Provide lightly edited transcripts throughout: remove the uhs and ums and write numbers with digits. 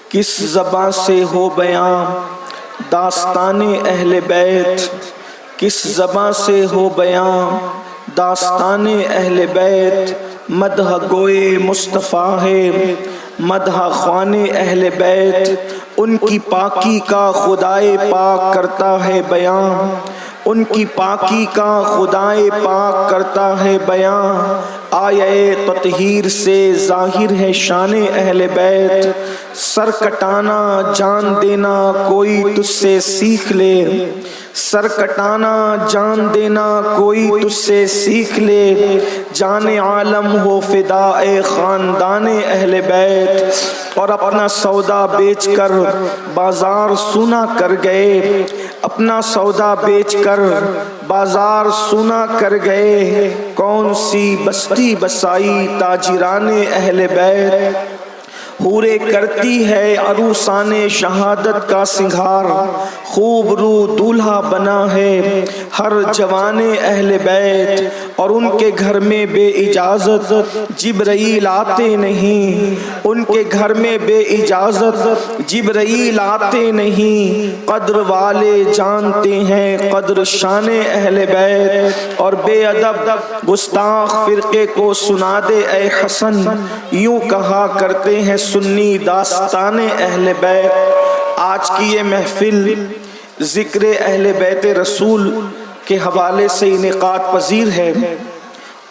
کس زباں سے ہو بیاں داستان اہل بیت، کس زباں سے ہو بیاں داستان اہل بیت، مدح گوئے مصطفیٰ ہے مدح خوان اہل بیت، ان کی پاکی کا خدائے پاک کرتا ہے بیاں، ان کی پاکی کا خدائے پاک کرتا ہے بیاں، آیے تطہیر سے ظاہر ہے شان اہل بیت، سر کٹانا جان دینا کوئی تجھ سے سیکھ لے، سر کٹانا جان دینا کوئی تجھ سے سیکھ لے، جان عالم ہو فدائے خاندان اہل بیت، اور اپنا سودا بیچ کر بازار سونا کر گئے، اپنا سودا بیچ کر بازار سونا کر گئے، کون سی بستی بسائی تاجران اہل بیت، حورے کرتی ہے عروسان شہادت کا سنگھار، خوب رو دولہا بنا ہے ہر جوان اہل بیت، اور ان کے گھر میں بے اجازت جبرائیل آتے نہیں، ان کے گھر میں بے اجازت جبرائیل آتے نہیں، قدر والے جانتے ہیں قدر شان اہل بیت، اور بے ادب گستاخ فرقے کو سنا دے اے حسن، یوں کہا کرتے ہیں سنی داستان اہل بیت۔ آج کی یہ محفل ذکر اہل بیت رسول کے حوالے سے انعقاد پذیر ہے،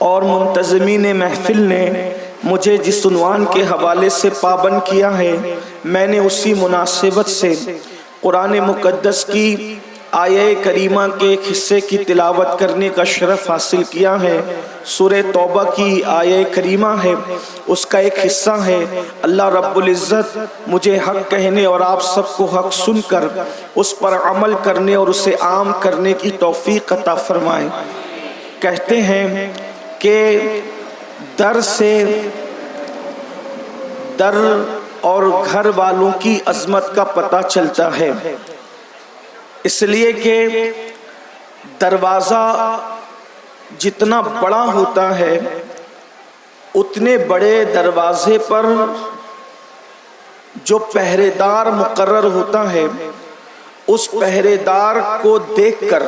اور منتظمین محفل نے مجھے جس عنوان کے حوالے سے پابند کیا ہے، میں نے اسی مناسبت سے قرآن مقدس کی آیہ کریمہ کے ایک حصے کی تلاوت کرنے کا شرف حاصل کیا ہے۔ سورہ توبہ کی آیہ کریمہ ہے، اس کا ایک حصہ ہے۔ اللہ رب العزت مجھے حق کہنے اور آپ سب کو حق سن کر اس پر عمل کرنے اور اسے عام کرنے کی توفیق عطا فرمائے۔ کہتے ہیں کہ در سے در اور گھر والوں کی عظمت کا پتہ چلتا ہے، اس لیے کہ دروازہ جتنا بڑا ہوتا ہے اتنے بڑے دروازے پر جو پہرے دار مقرر ہوتا ہے، اس پہرے دار کو دیکھ کر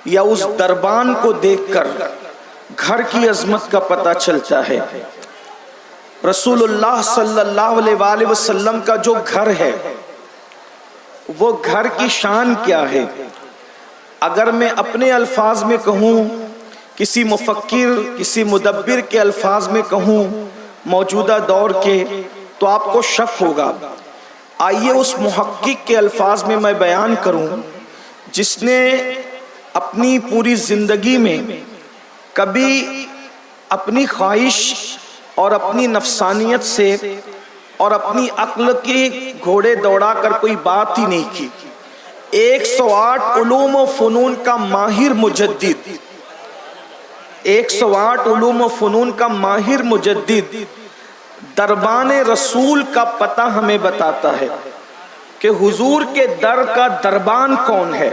یا اس دربان کو دیکھ کر گھر کی عظمت کا پتہ چلتا ہے۔ رسول اللہ صلی اللہ علیہ وآلہ وسلم کا جو گھر ہے وہ گھر کی شان کیا ہے؟ اگر میں اپنے الفاظ میں کہوں، کسی مفکر کسی مدبر کے الفاظ میں کہوں موجودہ دور کے، تو آپ کو شک ہوگا۔ آئیے اس محقق کے الفاظ میں میں بیان کروں جس نے اپنی پوری زندگی میں کبھی اپنی خواہش اور اپنی نفسانیت سے اور اپنی عقل کے گھوڑے دوڑا کر کوئی بات ہی نہیں کی۔ 108 علوم و فنون کا ماہر مجدد، 108 علوم و فنون کا ماہر مجدد دربان رسول کا پتہ ہمیں بتاتا ہے کہ حضور کے در کا دربان کون ہے۔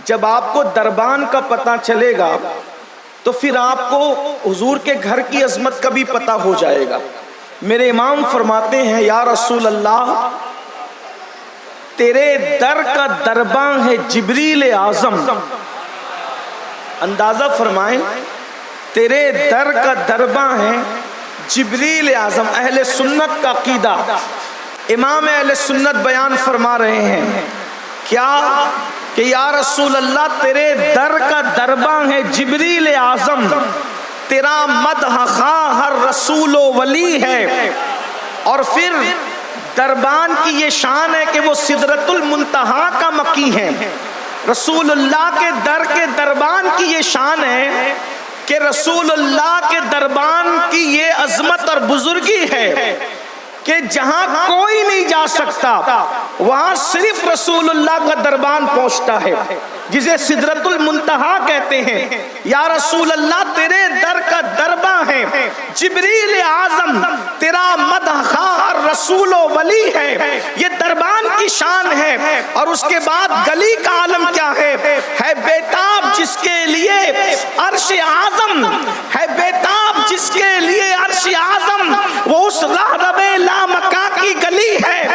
جب آپ کو دربان کا پتہ چلے گا تو پھر آپ کو حضور کے گھر کی عظمت کا بھی پتہ ہو جائے گا۔ میرے امام فرماتے ہیں یا رسول اللہ تیرے در کا درباں ہے جبریل اعظم، اندازہ فرمائیں تیرے در کا درباں ہے جبریل اعظم۔ اہل سنت کا عقیدہ امام اہل سنت بیان فرما رہے ہیں کیا کہ یا رسول اللہ تیرے در کا درباں ہے جبریل اعظم، تیرا مدح خواہ ہر رسول و ولی ہے، اور پھر دربان کی یہ شان ہے کہ وہ سدرۃ المنتہا کا مکی ہے۔ رسول اللہ کے در کے دربان کی یہ شان ہے کہ رسول اللہ کے دربان کی یہ عظمت اور بزرگی ہے کہ جہاں کوئی نہیں جا سکتا وہاں صرف رسول اللہ کا دربان پہنچتا ہے، جسے سدرۃ المنتہا کہتے ہیں۔ یا رسول اللہ تیرے در کا درباں ہے جبریل اعظم، تیرا مدح خواہ رسول و ولی ہے، یہ دربان کی شان ہے۔ اور اس کے بعد گلی کا عالم کیا ہے بیتاب جس کے لیے عرش اعظم ہے، بیتاب جس کے لیے عرش اعظم، وہ اس راہب لامکاں کی گلی ہے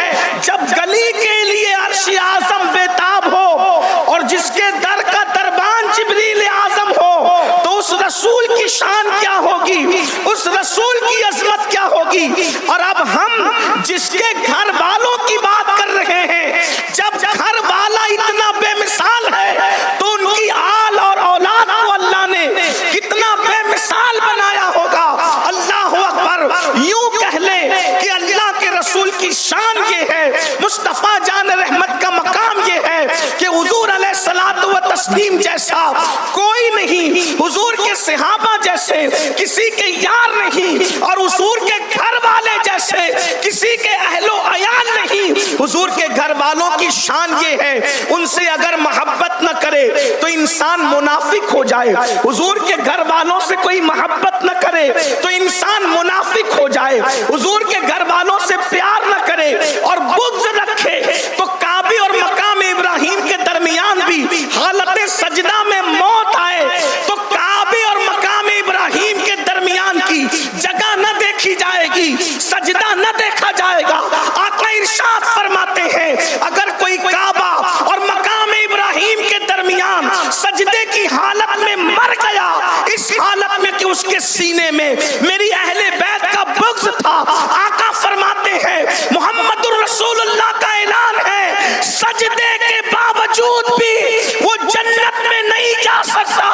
جس کے گھر والوں کی بات کر رہے ہیں، جب گھر والا اتنا بے مثال ہے تو ان کی آل اور اولاد کو اللہ نے کتنا بے مثال بنایا ہوگا۔ اللہ اکبر۔ یوں کہہ لیں کہ اللہ کے رسول کی شان یہ ہے، مصطفیٰ جان رحمت کا مقام یہ ہے کہ حضور علیہ الصلوۃ والتسلیم جیسا کوئی نہیں، حضور کے صحابہ جیسے کسی کے یار نہیں، اور حضور کے گھر والے جیسے کسی کے اہل و عیال نہیں۔ حضور کے گھر والوں کی شان یہ ہے، ان سے اگر محبت نہ کرے تو انسان منافق ہو جائے، حضور کے گھر والوں سے کوئی محبت نہ کرے تو انسان منافق ہو جائے، حضور کے گھر والوں سے پیار نہ کرے اور بغض رکھے تو کعبے اور مقام ابراہیم کے درمیان بھی حالت سجدہ میں موت آئے تو کعبے اور مقام ابراہیم کے درمیان کی جگہ نہ دیکھی جائے گی، سجدہ نہ دیکھا جائے گا۔ آقا ارشاد فرماتے ہیں اگر کوئی کعبہ اور مقام ابراہیم کے درمیان سجدے کی حالت میں مر گیا، اس حالت میں کہ اس کے سینے میں میری اہل بیت کا بغض تھا، آقا فرماتے ہیں محمد الرسول اللہ کا اعلان ہے سجدے کے باوجود بھی وہ جنت میں نہیں جا سکتا،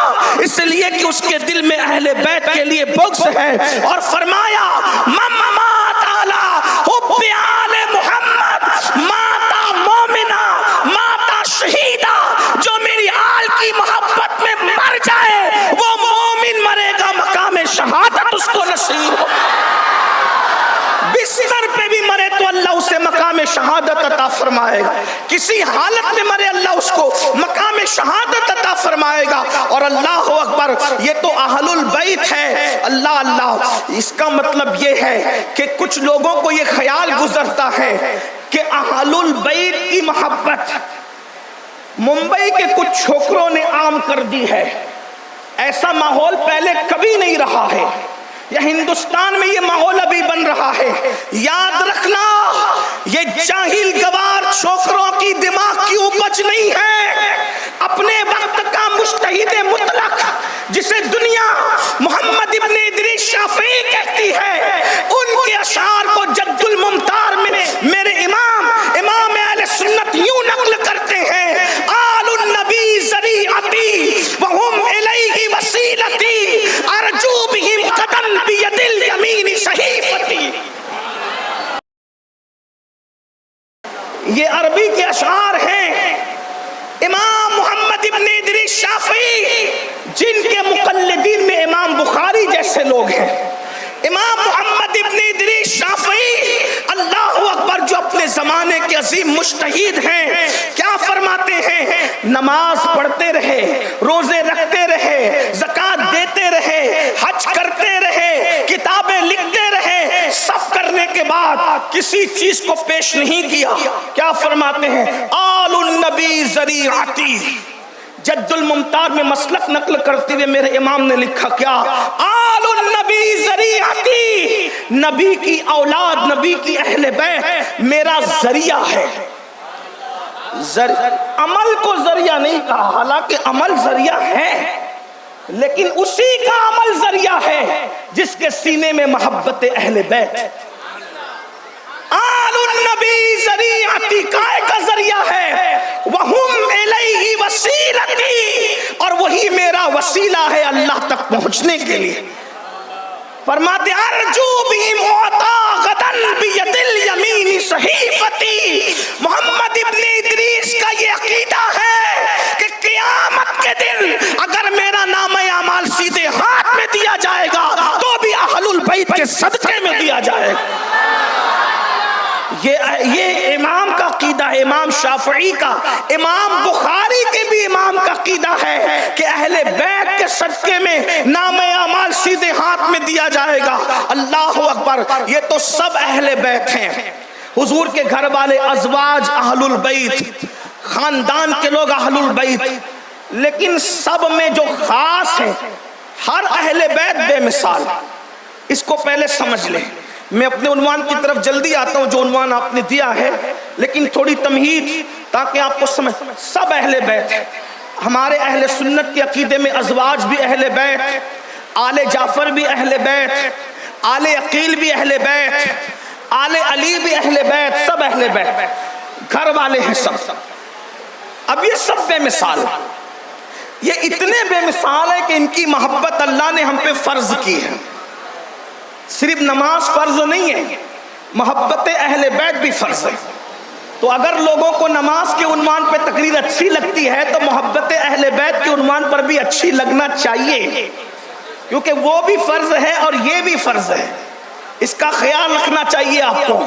اس لیے کہ اس کے دل میں اہل بیت کے لیے بغض ہے۔ اور فرمایا ممات علی حب آل محمد ماتا مومنہ ماتا شہیدہ، جو میری آل کی محبت میں مر جائے وہ مومن مرے گا، مقام شہادت اس کو نصیب ہو، بستر پہ بھی مرے تو اللہ اسے مقام شہادت عطا فرمائے گا، کسی حالت میں مرے اللہ اس کو مقام شہادت عطا فرمائے گا۔ اور اللہ اکبر، یہ تو اہل البیت ہے۔ اللہ اللہ، اس کا مطلب یہ ہے کہ کچھ لوگوں کو یہ خیال گزرتا ہے کہ اہل البیت کی محبت ممبئی کے کچھ چھوکروں نے عام کر دی ہے، ایسا ماحول پہلے کبھی نہیں رہا ہے، یا ہندوستان میں یہ ماحول ابھی بن رہا ہے۔ یاد رکھنا یہ جاہل گوار چھوکروں کی دماغ کی اپج نہیں ہے، اپنے وقت کا مجتہد مطلق جسے دنیا محمد ابن ادریس شافعی کہتی ہے، ان کے اشعار کو جد الممتار میں میرے امام اہل سنت یوں نقل کرتے ہیں، آل النبی ذریعتی وہم الیہ وسیلتی ارجو بہم قدم بید الیمین صحیفتی۔ یہ عربی کے اشعار ہیں امام محمد ابن ادریس شافعی، جن کے مقلدین میں امام بخاری جیسے لوگ ہیں۔ امام محمد ابن ادریس شافعی اللہ اکبر جو اپنے زمانے کے عظیم مجتہد ہیں، کیا فرماتے ہیں؟ نماز پڑھتے رہے، روزے رکھتے رہے، زکوٰۃ دیتے رہے، حج کرتے رہے، کتابیں لکھتے رہے، سب کرنے کے بعد کسی چیز کو پیش نہیں کیا۔ کیا فرماتے ہیں؟ آل النبی ذریعتی۔ جد الممتار میں مسلک نقل کرتے ہوئے میرے امام نے لکھا کیا؟ آل النبی ذریعتی، نبی کی اولاد، نبی کی اہل بیت میرا ذریعہ ہے۔ عمل کو ذریعہ نہیں کہا، حالانکہ عمل ذریعہ ہے، لیکن اسی کا عمل ذریعہ ہے جس کے سینے میں محبت اہل بیت۔ آل النبی ذریعتی کائے کا ذریعہ ہے، وہم الیہ وسیلتی، اور وہی میرا وسیلہ ہے اللہ تک پہنچنے کے لیے۔ فرماتے ارجو بہم عطا غدن بید الیمین صحیفتی۔ محمد ابن ادریس کا یہ عقیدہ ہے کہ قیامت کے دن اگر میرا نام اعمال سیدھے ہاتھ میں دیا جائے گا تو بھی اہل البیت کے صدقے میں دیا جائے گا۔ یہ امام کا عقیدہ ہے، امام شافعی کا، امام بخاری کے بھی امام کا عقیدہ ہے کہ اہل بیت کے صدقے میں نام اعمال سیدھے ہاتھ میں دیا جائے گا۔ اللہ اکبر، یہ تو سب اہل بیت ہیں، حضور کے گھر والے ازواج اہل البیت، خاندان کے لوگ اہل البیت، لیکن سب میں جو خاص ہے ہر اہل بیت بے مثال۔ اس کو پہلے سمجھ لیں۔ میں اپنے عنوان کی طرف جلدی آتا ہوں جو عنوان آپ نے دیا ہے، لیکن تھوڑی تمہید تاکہ آپ کو سمجھ۔ سب اہل بیت ہیں، ہمارے اہل سنت کے عقیدے میں ازواج بھی اہل بیت، آل جعفر بھی اہل بیت، آل عقیل بھی اہل بیت، آل علی بھی اہل بیت، سب اہل بیت، گھر والے ہیں سب۔ اب یہ سب بے مثال ہیں، یہ اتنے بے مثال ہے کہ ان کی محبت اللہ نے ہم پہ فرض کی ہے۔ صرف نماز فرض نہیں ہے، محبت اہل بیت بھی فرض ہے۔ تو اگر لوگوں کو نماز کے عنوان پہ تقریر اچھی لگتی ہے تو محبت اہل بیت کے عنوان پر بھی اچھی لگنا چاہیے، کیونکہ وہ بھی فرض ہے اور یہ بھی فرض ہے، اس کا خیال رکھنا چاہیے آپ کو۔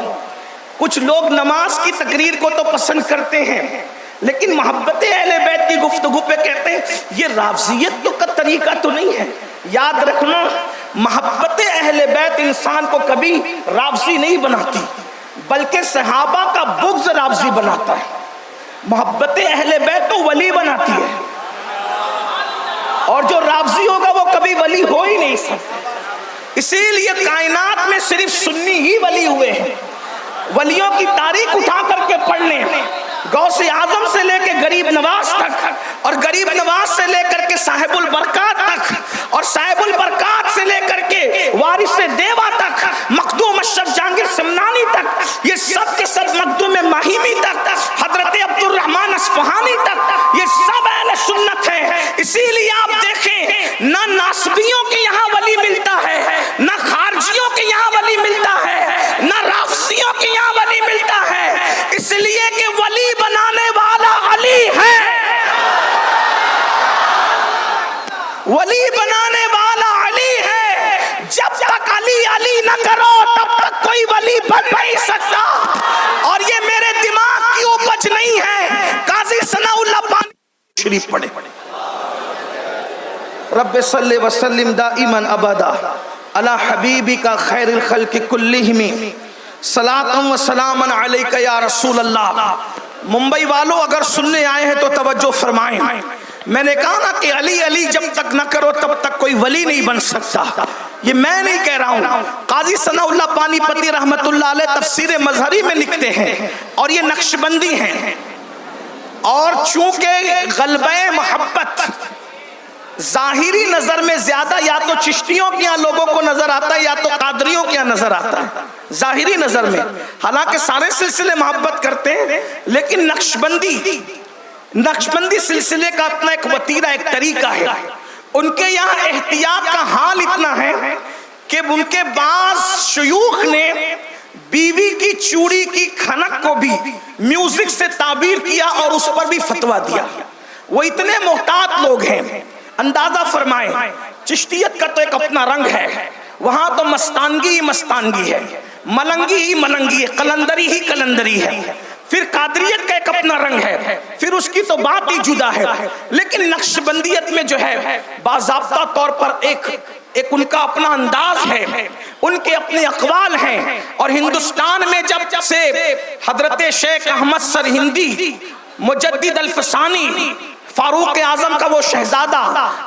کچھ لوگ نماز کی تقریر کو تو پسند کرتے ہیں لیکن محبت اہل بیت کی گفتگو پہ کہتے ہیں یہ رافضیت کا طریقہ تو نہیں ہے۔ یاد رکھنا، محبت اہل بیت انسان کو کبھی رافضی نہیں بناتی، بلکہ صحابہ کا بغض رافضی بناتا ہے۔ محبت اہل بیت تو ولی بناتی ہے، اور جو رافضی ہوگا وہ کبھی ولی ہو ہی نہیں سکتا۔ اسی لیے کائنات میں صرف سنی ہی ولی ہوئے ہیں۔ ولیوں کی تاریخ اٹھا کر کے پڑھ لیں، غوث اعظم سے لے کے غریب نواز تک، اور غریب نواز سے لے کر کے صاحب البرکات تک، اور صاحب البرکات سے لے کر کے وارث دیوا تک، مخدوم اشرف جہانگیر سمنانی تک، یہ سب کے سب مخدوم ماہیمی تک، حضرت عبد الرحمن اصفہانی تک، یہ سب اہل سنت ہیں۔ اسی لیے آپ دیکھیں، نہ ناصبیوں کے یہاں ولی ملتا ہے، نہ خارجیوں کے یہاں ولی ملتا ہے، نہ رافضیوں کے یہاں ولی ملتا ہے، اس لیے کہ ولی بنانے والا علی ہے۔ ولی بنانے والا علی ہے۔ جب تک علی علی نہ کرو تب تک کوئی ولی بن نہیں سکتا، اور یہ میرے دماغ کی اپج نہیں ہے۔ قاضی ثناء اللہ پانی شریف پڑھے، رب صلی وسلم دائما ابدا علی حبیبک خیر الخلق کلہم صلاۃ و سلام علیک یا رسول اللہ۔ ممبئی والوں اگر سننے آئے ہیں تو توجہ فرمائیں۔ میں نے کہا نا کہ علی علی جب تک نہ کرو تب تک کوئی ولی نہیں بن سکتا، یہ میں نہیں کہہ رہا ہوں، قاضی ثناء اللہ پانی پتی رحمت اللہ علیہ تفسیر مظہری میں لکھتے ہیں، اور یہ نقشبندی ہیں۔ اور چونکہ غلبہ محبت ظاہری نظر میں زیادہ یا تو چشتیوں کے یہاں لوگوں کو نظر آتا ہے یا تو قادریوں کے یہاں نظر آتا ہے ظاہری نظر میں، حالانکہ سارے سلسلے محبت کرتے ہیں، لیکن نقشبندی سلسلے کا اپنا ایک وتیرہ، ایک طریقہ ہے۔ ان کے یہاں احتیاط کا حال اتنا ہے کہ ان کے بعض شیوخ نے بیوی کی چوڑی کی کھنک کو بھی میوزک سے تعبیر کیا اور اس پر بھی فتویٰ دیا۔ وہ اتنے محتاط لوگ ہیں، اندازہ فرمائیں، چشتیت کا تو ایک اپنا رنگ ہے، وہاں تو مستانگی ہی مستانگی ہے، ملنگی ہی ملنگی ہے، قلندری ہی قلندری ہے، پھر قادریت کا ایک اپنا رنگ ہے، پھر اس کی تو بات ہی جدا ہے۔ لیکن نقشبندیت میں جو ہے باضابطہ طور پر ایک ان کا اپنا انداز ہے، ان کے اپنے اقوال ہیں۔ اور ہندوستان میں جب سے حضرت شیخ احمد سرہندی مجدد الفسانی فاروق اعظم کا وہ شہزادہ،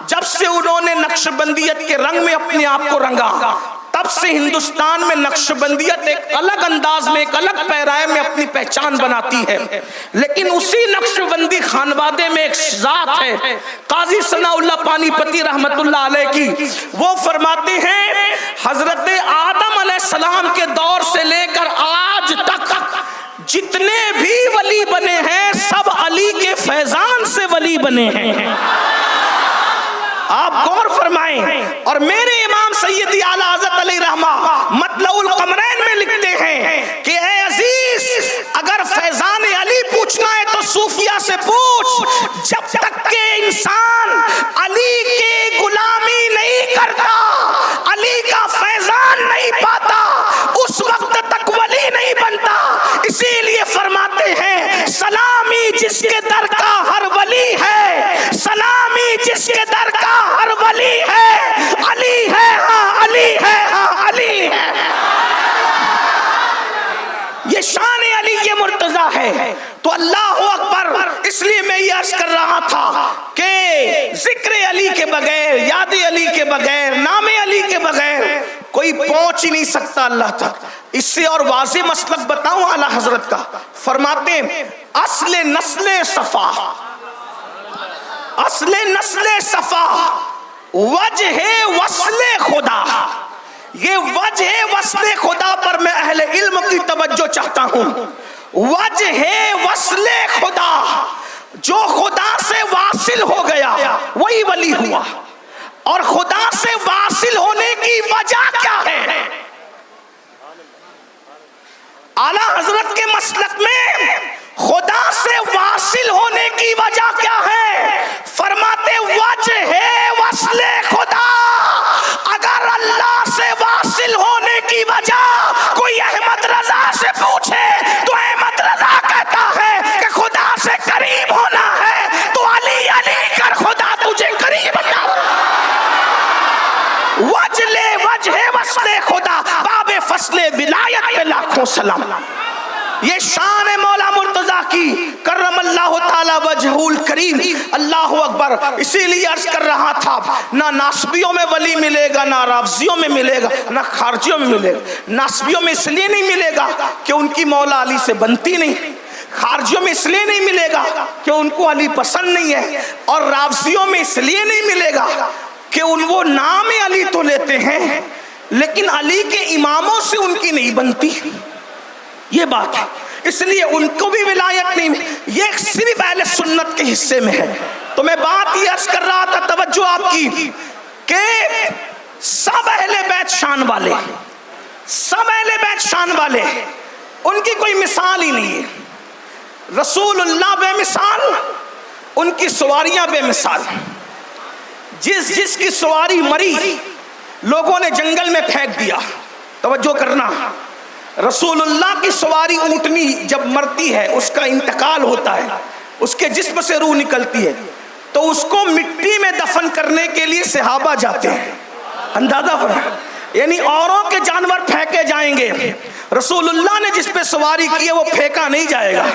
جب سے انہوں نے نقشبندیت کے رنگ میں اپنے آپ کو رنگا، تب سے ہندوستان میں نقشبندیت ایک الگ انداز میں، ایک الگ پیرائے میں اپنی پہچان بناتی ہے۔ لیکن اسی نقشبندی خانوادے میں ایک ذات ہے قاضی ثناء اللہ پانی پتی رحمت اللہ علیہ کی، وہ فرماتے ہیں حضرت آدم علیہ السلام کے دور سے لے کر آج تک جتنے بھی ولی بنے ہیں سب علی کے فیضان سے ولی بنے ہیں۔ آپ غور فرمائیں۔ اور میرے امام سیدی اعلیٰ حضرت علیہ رحمہ مطلع القمرین میں لکھتے ہیں کہ اے عزیز، اگر فیضان علی پوچھنا ہے تو صوفیہ سے پوچھ، جب تک کہ انسان علی کی غلامی نہیں کرتا، علی کا فیضان نہیں پاتا، اس وقت تک ولی نہیں بنتا۔ اسی لیے فرماتے ہیں سلامی جس کے در کا ہر ولی ہے، سلامی جس کے در کا ہر ولی ہے، علی ہے ہاں علی ہے ہاں علی ہے۔ یہ شان علی یہ مرتضی ہے۔ تو اللہ اکبر، اس لیے میں یہ عرض کر رہا تھا کہ ذکر علی کے بغیر، یاد علی کے بغیر، نام علی کے بغیر کوئی پہنچ ہی نہیں سکتا اللہ تک۔ اس سے اور واضح مسلک بتاؤں اعلیٰ حضرت کا، فرماتے ہیں اصل نسل صفا، اصل نسل صفا وجہ وصل خدا، یہ وجہ وصل خدا پر میں اہل علم کی توجہ چاہتا ہوں. وجہ وصل خدا، جو خدا سے واصل ہو گیا وہی ولی ہوا. اور خدا سے واصل ہونے کی وجہ کیا ہے؟ اعلیٰ حضرت کے مسلک میں خدا سے واصل ہونے کی وجہ کیا ہے؟ فرماتے وجہ ہے وصل خدا. اگر اللہ سے واصل ہونے کی وجہ کوئی احمد رضا سے پوچھے تو احمد رضا کہتا ہے کہ خدا سے قریب ہونا ہے تو علی علی کر خدا تجھے قریب کر. وجہ وصل خدا، باب فصل ولایت پہ لاکھوں سلام. یہ شان مولا مرتضیٰ کی کرم اللہ تعالی وجہہ الکریم. اللہ اکبر. اسی لیے عرض کر رہا تھا نہ ناسبیوں میں ولی ملے گا، نہ رافضیوں میں ملے گا، نہ خارجیوں میں ملے گا. ناسبیوں میں اس لیے نہیں ملے گا کہ ان کی مولا علی سے بنتی نہیں، خارجیوں میں اس لیے نہیں ملے گا کہ ان کو علی پسند نہیں ہے، اور رافضیوں میں اس لیے نہیں ملے گا کہ ان وہ نام علی تو لیتے ہیں لیکن علی کے اماموں سے ان کی نہیں بنتی. یہ بات ہے، اس لیے ان کو بھی ولایت نہیں. یہ صرف اہل سنت کے حصے میں ہے. تو میں بات یہ عرض کر رہا تھا، توجہ آپ کی، کہ سب اہل بیت شان والے، سب اہل بیت شان والے، ان کی کوئی مثال ہی نہیں ہے. رسول اللہ بے مثال، ان کی سواریاں بے مثال. جس کی سواری مری لوگوں نے جنگل میں پھینک دیا. توجہ کرنا، رسول اللہ کی سواری اونٹنی جب مرتی ہے، اس کا انتقال ہوتا ہے، اس کے جسم سے روح نکلتی ہے، تو اس کو مٹی میں دفن کرنے کے لیے صحابہ جاتے ہیں. اندازہ فرمائیں، یعنی اوروں کے جانور پھینکے جائیں گے، رسول اللہ نے جس پہ سواری کی ہے وہ پھینکا نہیں جائے گا.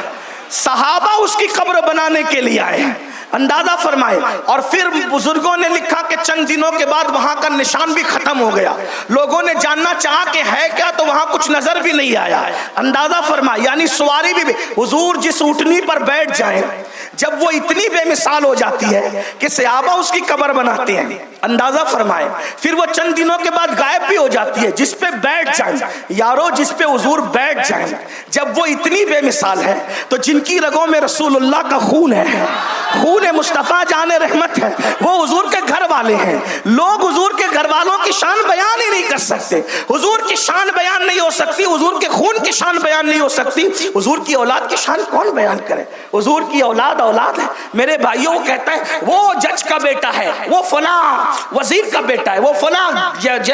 صحابہ اس کی قبر بنانے کے لیے آئے ہیں. اندازہ فرمائے. اور پھر بزرگوں نے لکھا کہ چند دنوں کے بعد وہاں کا نشان بھی ختم ہو گیا. لوگوں نے جاننا چاہا کہ ہے کیا، تو وہاں کچھ نظر بھی نہیں آیا. اندازہ فرمائے، یعنی سواری بھی حضور جس اونٹنی پر بیٹھ جائیں، جب وہ اتنی بے مثال ہو جاتی ہے کہ صحابہ اس کی قبر بناتے ہیں. اندازہ فرمائے. پھر وہ چند دنوں کے بعد غائب بھی ہو جاتی ہے. جس پہ بیٹھ جائیں یارو، جس پہ حضور بیٹھ جائیں، جب وہ اتنی بے مثال ہے تو جن کی رگوں میں رسول اللہ کا خون ہے، خون مصطفیٰ جان رحمت ہے، وہ حضور کے گھر والے ہیں. لوگ حضور کے گھر والوں کی شان بیان ہی نہیں کر سکتے. حضور کی شان بیان نہیں ہو سکتی، حضور کے خون کی شان بیان نہیں ہو سکتی. حضور کی اولاد کی شان کون بیان کرے؟ حضور کی اولاد اولاد ہے. میرے بھائیوں، وہ کہتا ہے وہ جج کا بیٹا ہے، وہ فلاں وزیر کا بیٹا ہے، وہ فلاں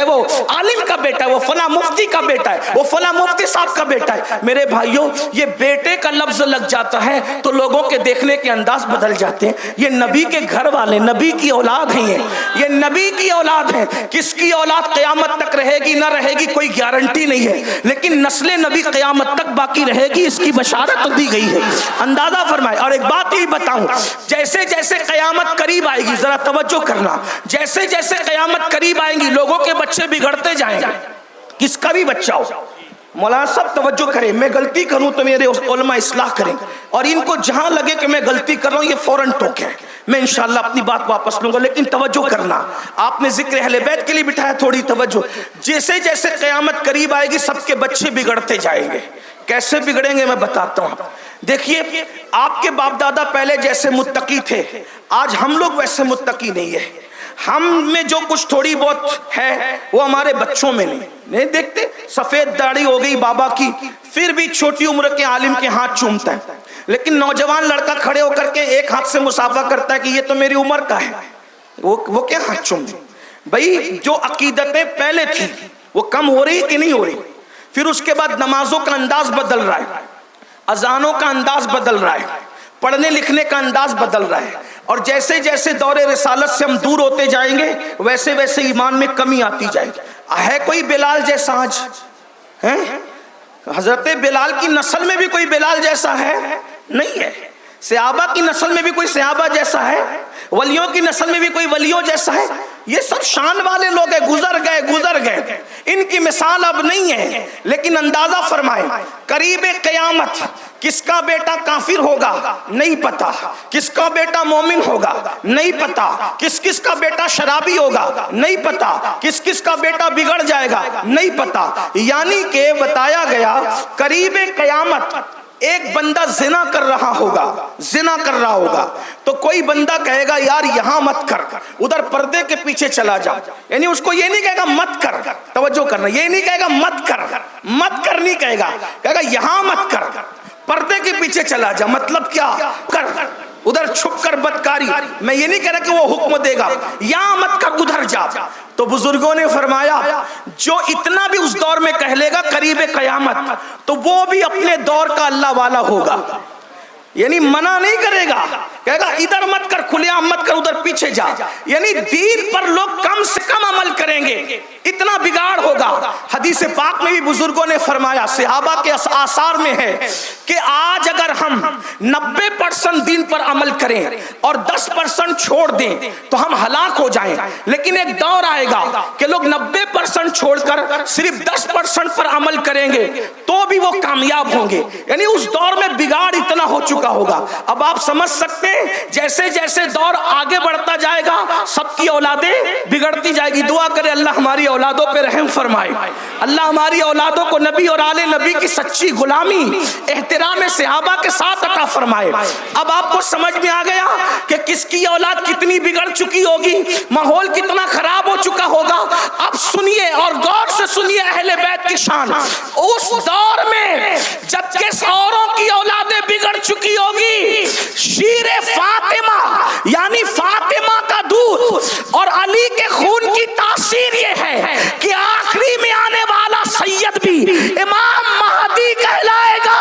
وہ عالم کا بیٹا ہے، وہ فلاں مفتی کا بیٹا ہے، وہ فلاں مفتی صاحب کا بیٹا ہے. میرے بھائیوں، یہ بیٹے کا لفظ لگ جاتا ہے تو لوگوں کے دیکھنے کے انداز بدل جاتے ہیں. یہ نبی کے گھر والے، نبی کی اولاد ہیں. یہ نبی کی اولاد ہے. کس کی اولاد قیامت تک رہے گی نہ رہے گی کوئی گارنٹی نہیں ہے، لیکن نسل نبی قیامت تک باقی رہے گی، اس کی بشارت دی گئی ہے. اندازہ فرمائے. اور ایک بات یہ بتاؤں، جیسے جیسے قیامت قریب آئے گی، ذرا توجہ کرنا، جیسے جیسے قیامت قریب آئیں گی لوگوں کے بچے بگڑتے جائیں گے. کس کا بھی بچہ ہو، مولانا صاحب توجہ کریں، میں غلطی کروں تو میرے علماء اصلاح کریں، اور ان کو جہاں لگے کہ میں غلطی کر رہا ہوں یہ فوراً ٹوکیں. میں انشاءاللہ اپنی بات واپس لوں گا، لیکن توجہ کرنا، آپ نے ذکر اہل بیت کے لیے بٹھایا، تھوڑی توجہ. جیسے جیسے قیامت قریب آئے گی سب کے بچے بگڑتے جائیں گے. کیسے بگڑیں گے میں بتاتا ہوں. دیکھیے، آپ کے باپ دادا پہلے جیسے متقی تھے، آج ہم لوگ ویسے متقی نہیں ہے. ہم میں جو کچھ تھوڑی بہت ہے وہ ہمارے بچوں میں نہیں دیکھتے. سفید داڑھی ہو گئی بابا کی، پھر بھی چھوٹی عمر کے عالم کے ہاتھ چومتا ہے، لیکن نوجوان لڑکا کھڑے ہو کر کے ایک ہاتھ سے مصافحہ کرتا ہے کہ یہ تو میری عمر کا ہے، وہ کیا ہاتھ چوم دے. بھائی جو عقیدتیں پہلے تھی وہ کم ہو رہی کہ نہیں ہو رہی؟ پھر اس کے بعد نمازوں کا انداز بدل رہا ہے، اذانوں کا انداز بدل رہا ہے، پڑھنے لکھنے کا انداز بدل رہا ہے. اور جیسے جیسے دور رسالت سے ہم دور ہوتے جائیں گے ویسے ویسے ایمان میں کمی آتی جائے گی. ہے کوئی بلال جیسا آج؟ حضرت بلال کی نسل میں بھی کوئی بلال جیسا ہے؟ نہیں ہے. صحابہ کی نسل میں بھی کوئی صحابہ جیسا ہے؟ ولیوں کی نسل میں بھی کوئی ولیوں جیسا ہے؟ یہ سب شان والے لوگ ہیں، گزر گئے، ان کی مثال اب نہیں ہے۔ لیکن اندازہ فرمائیں، قریب قیامت کس کا بیٹا کافر ہوگا نہیں پتا، کس کا بیٹا مومن ہوگا نہیں پتا، کس کا بیٹا شرابی ہوگا نہیں پتا، کس کا بیٹا بگڑ جائے گا نہیں پتا۔ یعنی کہ بتایا گیا قریب قیامت ایک بندہ زنا کر رہا ہوگا تو کوئی بندہ کہے گا یار یہاں مت کر، ادھر پردے کے پیچھے چلا جا۔ یعنی اس کو یہ نہیں کہے گا مت کر، توجہ کرنا، یہ نہیں کہے گا مت کر نہیں کہے گا یہاں مت کر، پردے کے پیچھے چلا جا۔ مطلب کیا؟ کر، ادھر چھپ کر بدکاری۔ میں یہ نہیں کہہ رہا کہ وہ حکم دے گا یہاں مت کر، ادھر جا۔ تو بزرگوں نے فرمایا جو اتنا بھی اس دور میں کہہ لے گا قریب قیامت، تو وہ بھی اپنے دور کا اللہ والا ہوگا، یعنی منع نہیں کرے گا، کہے گا ادھر مت کر، کھلے عام مت کر، ادھر پیچھے جا۔ یعنی دین پر لوگ کم سے کم عمل کریں گے، اتنا بگاڑ ہوگا۔ حدیث پاک میں بھی بزرگوں نے فرمایا، صحابہ کے آثار میں ہے کہ آج اگر ہم 90% دین پر عمل کریں اور 10% چھوڑ دیں تو ہم ہلاک ہو جائیں، لیکن ایک دور آئے گا کہ لوگ 90% چھوڑ کر صرف 10% پر عمل کریں گے تو بھی وہ کامیاب ہوں گے۔ یعنی اس دور میں بگاڑ اتنا ہو چکا ہوگا۔ اب آپ سمجھ سکتے ہیں جیسے جیسے دور آگے بڑھتا جائے گا سب کی اولادیں بگڑتی جائے گی۔ دعا کرے اللہ ہماری اولادوں پہ رحم فرمائے، اللہ ہماری اولادوں کو نبی اور آل نبی کی سچی غلامی، احترام صحابہ کے ساتھ عطا فرمائے۔ اب آپ کو سمجھ میں آ گیا کہ کس کی اولاد کتنی بگڑ چکی ہوگی، ماحول کتنا خراب ہو چکا ہوگا۔ اب سنیے اور غور سے سنیے اہل بیت کی شان۔ اس دور میں جب کہ اوروں کی اولادیں بگڑ چکی ہوگی، شیر فاطمہ یعنی فاطمہ کا دودھ اور علی کے خون کی تاثیر یہ ہے کہ آخری میں آنے والا سید بھی امام مہدی کہلائے گا،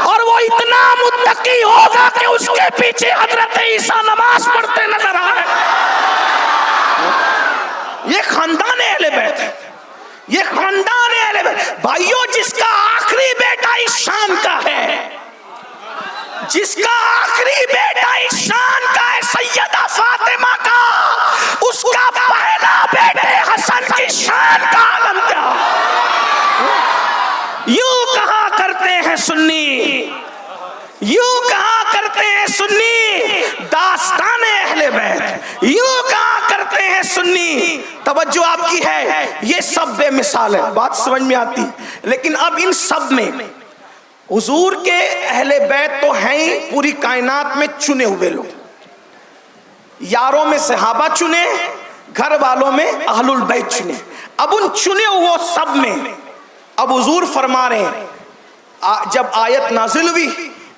اور وہ اتنا متقی ہوگا کہ اس کے پیچھے حضرت عیسیٰ نماز پڑھتے نظر آئے۔ یہ خاندان اہل بیت ہے، یہ خاندان اہل بیت۔ بھائیو جس کا آخری بیٹا اس شان کا ہے، جس کا آخری بیٹا اس شان کا ہے سیدہ فاطمہ کا، اس کا پہلا بیٹے حسن کی شان کا عالم کیا؟ یوں کہا کرتے ہیں سنی، یوں کہا کرتے ہیں سنی داستان اہل بیت، یوں کہا کرتے ہیں سنی۔ توجہ آپ کی ہے، یہ سب بے مثال ہے، بات سمجھ میں آتی۔ لیکن اب ان سب میں حضور کے اہل بیت تو ہیں ہی پوری کائنات میں چنے ہوئے لوگ، یاروں میں صحابہ چنے، گھر والوں میں اہل البیت چنے۔ اب ان چنے ہوئے سب میں اب حضور فرما رہے ہیں، جب آیت نازل ہوئی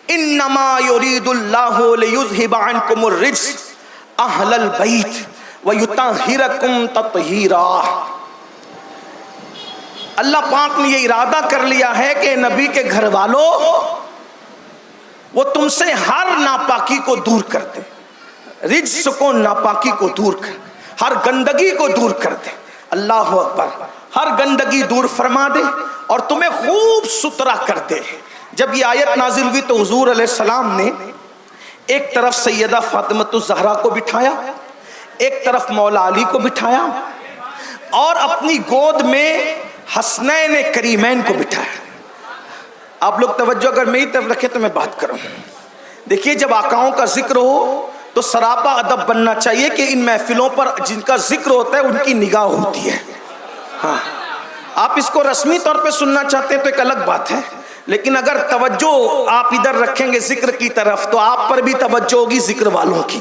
انما یرید اللہ لیذھب عنکم الرجس اہل البیت ویطہرکم تطہیرا، اللہ پاک نے یہ ارادہ کر لیا ہے کہ نبی کے گھر والوں وہ تم سے ہر ناپاکی کو دور کر دے، رجس کو، ناپاکی کو دور کر، ہر گندگی کو دور کر دے۔ اللہ اکبر، ہر گندگی دور فرما دے اور تمہیں خوب ستھرا کر دے۔ جب یہ آیت نازل ہوئی تو حضور علیہ السلام نے ایک طرف سیدہ فاطمہ الزہرا کو بٹھایا، ایک طرف مولا علی کو بٹھایا، اور اپنی گود میں حسنین کریمین کو بٹھایا۔ آپ لوگ توجہ اگر میری طرف رکھیں تو میں بات کروں۔ دیکھیے جب آقاؤں کا ذکر ہو تو سراپا ادب بننا چاہیے کہ ان محفلوں پر جن کا ذکر ہوتا ہے ان کی نگاہ ہوتی ہے۔ ہاں آپ اس کو رسمی طور پہ سننا چاہتے ہیں تو ایک الگ بات ہے، لیکن اگر توجہ آپ ادھر رکھیں گے ذکر کی طرف تو آپ پر بھی توجہ ہوگی ذکر والوں کی۔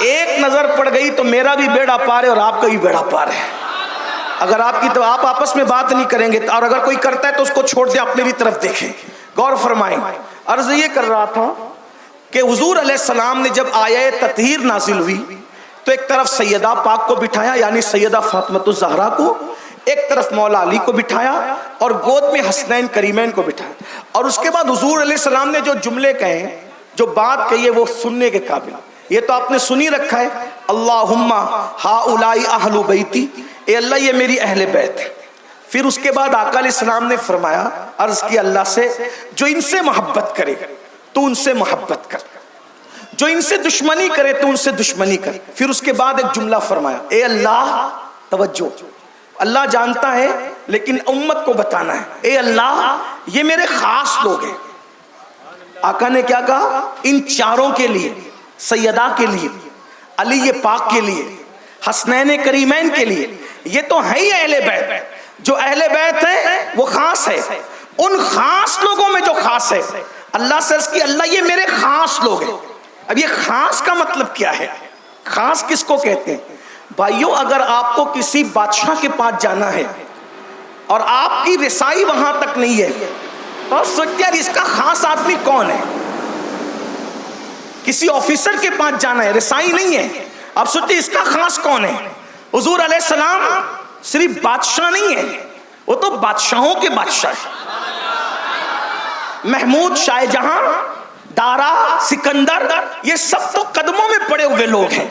ایک نظر پڑ گئی تو میرا بھی بیڑا پار ہے اور آپ کا بھی بیڑا پار ہے۔ اگر آپ کی تو آپ آپس میں بات نہیں کریں گے، اور اگر کوئی کرتا ہے تو اس کو چھوڑ دیں، اپنے بھی طرف دیکھیں، غور فرمائیں۔ عرض یہ کر رہا تھا کہ حضور علیہ السلام نے جب آیہ تطہیر نازل ہوئی تو ایک طرف سیدہ پاک کو بٹھایا یعنی سیدہ فاطمہ الزہرا کو، ایک طرف مولا علی کو بٹھایا اور گود میں حسنین کریمین کو بٹھایا۔ اور اس کے بعد حضور علیہ السلام نے جو جملے کہے، جو بات کہی ہے وہ سننے کے قابل۔ یہ تو آپ نے سنی رکھا ہے، اللہم ہؤلاء اہل بیتی، اے اللہ یہ میری اہل بیت ہے۔ پھر اس کے بعد آقا علیہ السلام نے فرمایا، عرض کی اللہ سے جو ان سے محبت کرے تو ان سے محبت کر، جو ان سے دشمنی کرے تو ان سے دشمنی کرے. پھر اس کے بعد ایک جملہ فرمایا, اے اللہ, توجہ, اللہ جانتا ہے لیکن امت کو بتانا ہے, اے اللہ یہ میرے خاص لوگ ہیں. آقا نے کیا کہا؟ ان چاروں کے لیے, سیدہ کے لیے, علی پاک کے لیے, حسنین کریمین کے لیے, یہ تو ہے ہی اہل بیت. جو اہل بیت ہے وہ خاص ہے. ان خاص لوگوں میں جو خاص ہے, اللہ سے عرض کی, اللہ یہ میرے خاص لوگ ہیں. اب یہ خاص کا مطلب کیا ہے؟ خاص کس کو کہتے ہیں؟ بھائیو, اگر آپ کو کسی بادشاہ کے پاس جانا ہے اور آپ کی رسائی وہاں تک نہیں ہے تو سوچتے ہیں اس کا خاص آدمی کون ہے. کسی آفیسر کے پاس جانا ہے, رسائی نہیں ہے, آپ سوچتے ہیں اس کا خاص کون ہے. حضور علیہ السلام صرف بادشاہ نہیں ہے, وہ تو بادشاہوں کے بادشاہ ہے. محمود, شاہ جہاں, دارا, سکندر, یہ سب تو قدموں میں پڑے ہوئے لوگ ہیں.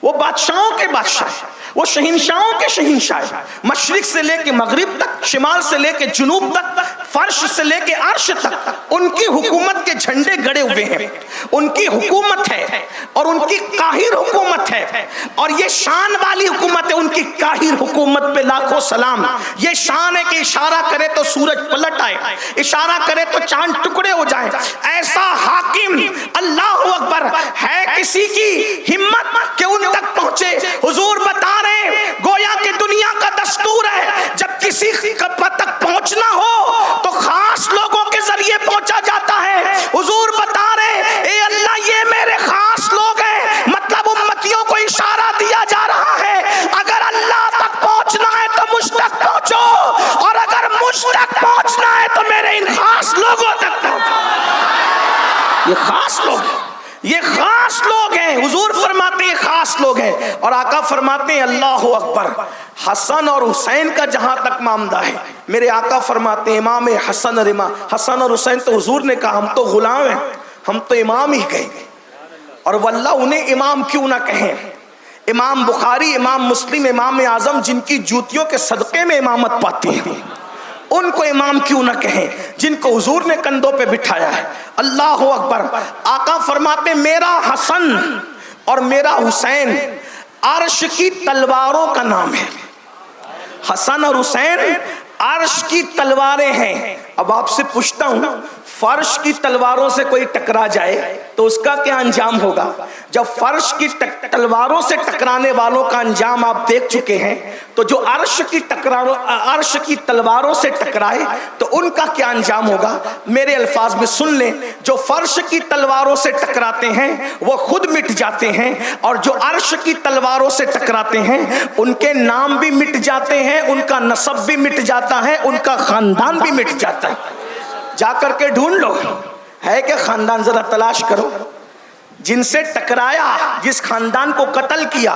وہ بادشاہوں کے بادشاہ ہیں, وہ شہنشاہوں کے شہنشاہ ہیں. مشرق سے لے کے مغرب تک, شمال سے لے کے جنوب تک, فرش سے لے کے عرش تک ان کی حکومت کے جھنڈے گڑے ہوئے ہیں. ان کی حکومت ہے اور ان کی قاہر حکومت ہے, اور یہ شان والی حکومت ہے. ان کی قاہر حکومت پہ لاکھوں سلام. یہ شان ہے کہ اشارہ کرے تو سورج پلٹ آئے, اشارہ کرے تو چاند ٹکڑے ہو جائیں. ایسا حاکم, اللہ اکبر, ہے کسی کی ہمت کہ ان تک پہنچے؟ حضور بتا رہے ہیں گویا کہ دنیا کا دستور ہے جب کسی تک پہنچنا ہو تو خاص لوگوں کے ذریعے پہنچا جاتا ہے. حضور بتا رہے ہیں اے اللہ یہ میرے خاص لوگ ہیں, مطلب امتیوں کو اشارہ دیا جا رہا ہے اگر اللہ تک پہنچنا ہے تو مجھ تک پہنچو, اور اگر مجھ تک پہنچنا ہے تو میرے ان خاص لوگوں تک پہنچو. یہ خاص لوگ ہیں, یہ خاص لوگ ہیں. حضور فرماتے ہیں خاص لوگ ہیں, اور آقا فرماتے ہیں اللہ اکبر, حسن اور حسین کا جہاں تک معاملہ ہے, میرے آقا فرماتے ہیں امام حسن اور حسین تو حضور نے کہا ہم تو غلام ہیں, ہم تو امام ہی کہیں گے. اور واللہ انہیں امام کیوں نہ کہیں. امام بخاری, امام مسلم, امام اعظم جن کی جوتیوں کے صدقے میں امامت پاتی ہیں, ان کو امام کیوں نہ کہیں جن کو حضور نے کندھوں پہ بٹھایا ہے. اللہ اکبر. آقا فرماتے میرا حسن اور میرا حسین عرش کی تلواروں کا نام ہے. حسن اور حسین عرش کی تلواریں ہیں. اب آپ سے پوچھتا ہوں, فرش کی تلواروں سے کوئی ٹکرا جائے تو اس کا کیا انجام ہوگا؟ جب فرش کی تلواروں سے ٹکرانے والوں کا انجام آپ دیکھ چکے ہیں, تو جو عرش کی تلواروں سے ٹکرائے تو ان کا کیا انجام ہوگا؟ میرے الفاظ میں سن لیں, جو فرش کی تلواروں سے ٹکراتے ہیں وہ خود مٹ جاتے ہیں, اور جو عرش کی تلواروں سے ٹکراتے ہیں ان کے نام بھی مٹ جاتے ہیں, ان کا نسب بھی مٹ جاتا ہے, ان کا خاندان بھی مٹ جاتا ہے. جا کر کے ڈھونڈ لو, ہے کہ خاندان ذرا تلاش کرو جن سے ٹکرایا, جس خاندان کو قتل کیا,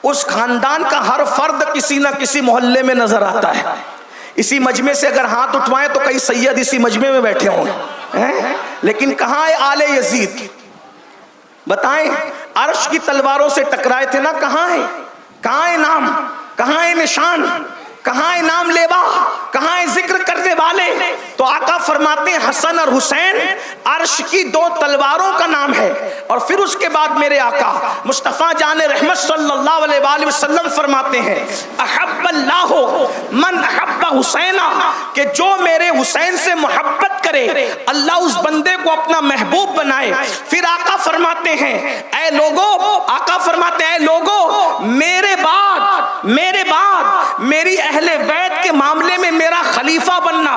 اس خاندان کا ہر فرد کسی نہ کسی محلے میں نظر آتا ہے. اسی مجمع سے اگر ہاتھ اٹھوائیں تو کئی سید اسی مجمع میں بیٹھے ہوں گے, لیکن کہاں ہے آل یزید؟ بتائیں, عرش کی تلواروں سے ٹکرائے تھے نا, کہاں ہے؟ کہاں ہے نام؟ کہاں ہے نشان؟ کہاں ہے نام لیوا؟ کہاں ہے ذکر کرنے والے؟ تو آقا فرماتے ہیں حسن اور حسین عرش کی دو تلواروں کا نام ہے. اور پھر اس کے بعد میرے آقا مصطفیٰ جان رحمت صلی اللہ علیہ وآلہ وسلم فرماتے ہیں احب اللہ من احب حسینا, کہ جو میرے حسین سے محبت کرے اللہ اس بندے کو اپنا محبوب بنائے. پھر آقا فرماتے ہیں اے لوگو, آقا فرماتے ہیں اے لوگو, میرے بعد میری اہل بیت کے معاملے میں میرا خلیفہ بننا.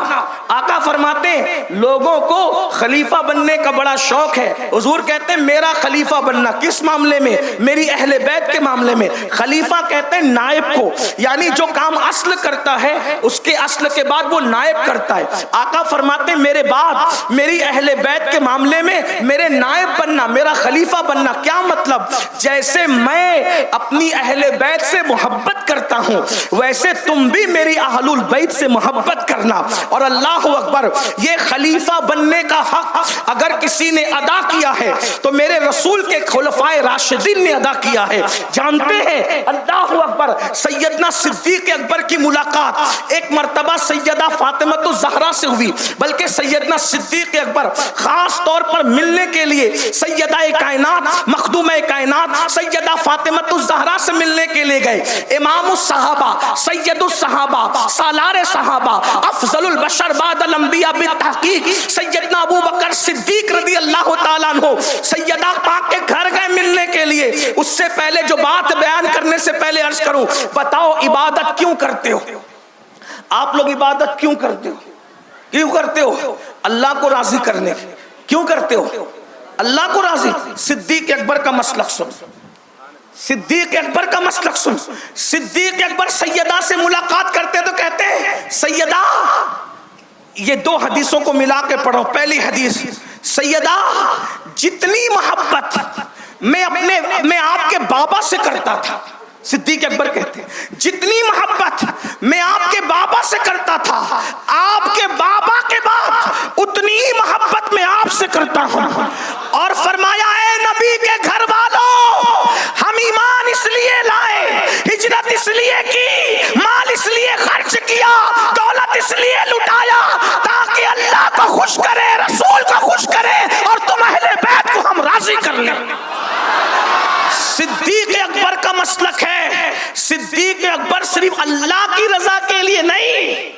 آقا فرماتے ہیں لوگوں کو خلیفہ بننے کا بڑا شوق ہے. حضور کہتے ہیں میرا خلیفہ بننا. کس معاملے میں؟ میری اہل بیت کے معاملے میں. خلیفہ کہتے ہیں نائب کو, یعنی جو کام اصل کرتا ہے اس کے اصل کے بعد وہ نائب کرتا ہے. آقا فرماتے ہیں میرے بعد میری اہل بیت کے معاملے میں میرے نائب بننا, میرا خلیفہ بننا. کیا مطلب؟ جیسے میں اپنی اہل بیت سے محبت محبت کرتا ہوں ویسے تم بھی میری اہل البیت سے محبت کرنا. اور اللہ اکبر، یہ خلیفہ بننے کا حق اگر کسی نے ادا کیا ہے تو میرے رسول کے خلفائے راشدین نے ادا کیا ہے. جانتے ہیں اللہ اکبر، سیدنا صدیق اکبر کی ملاقات ایک مرتبہ سیدہ فاطمہ الزہرا سے ہوئی، بلکہ سیدنا صدیق اکبر خاص طور پر ملنے کے لیے سیدہ کائنات مخدومہ کائنات سیدہ فاطمہ الزہرا سے ملنے کے لیے گئے. امام الصحابہ، سید الصحابہ، سالار صحابہ، افضل البشر بعد الانبیاء بالتحقیق سیدنا ابو بکر صدیق رضی اللہ تعالیٰ عنہ سیدہ پاک کے گھر گئے ملنے کے لیے. اس سے پہلے جو بات بیان کرنے سے پہلے عرض کروں، بتاؤ عبادت کیوں کرتے ہو؟ آپ لوگ عبادت کیوں کرتے ہو؟ کیوں کرتے ہو؟ اللہ کو راضی کرنے. کیوں کرتے ہو؟ اللہ کو راضی. صدیق اکبر کا مسلک سن، صدیق اکبر کا مسلک سن. صدیق اکبر سیدہ سے ملاقات کرتے تو کہتے ہیں سیدہ، یہ دو حدیثوں کو ملا کے پڑھو. پہلی حدیث، سیدہ جتنی محبت میں آپ کے بابا سے کرتا تھا، صدیق اکبر کہتے ہیں جتنی محبت میں آپ کے بابا سے کرتا تھا، آپ کے بابا کے بعد اتنی ہی محبت میں آپ سے کرتا ہوں. اور فرمایا اے نبی کے گھر والوں، ہم ایمان اس لیے لائے، ہجرت اس لیے کی، مال اس لیے خرچ کیا، دولت اس لیے لٹایا تاکہ اللہ کو خوش کرے، رسول کو خوش کرے اور تم اہل بیت کو ہم راضی کر لیں. صدیق اکبر کا مسلک ہے. صدیق اکبر صرف اللہ کی رضا کے لیے نہیں،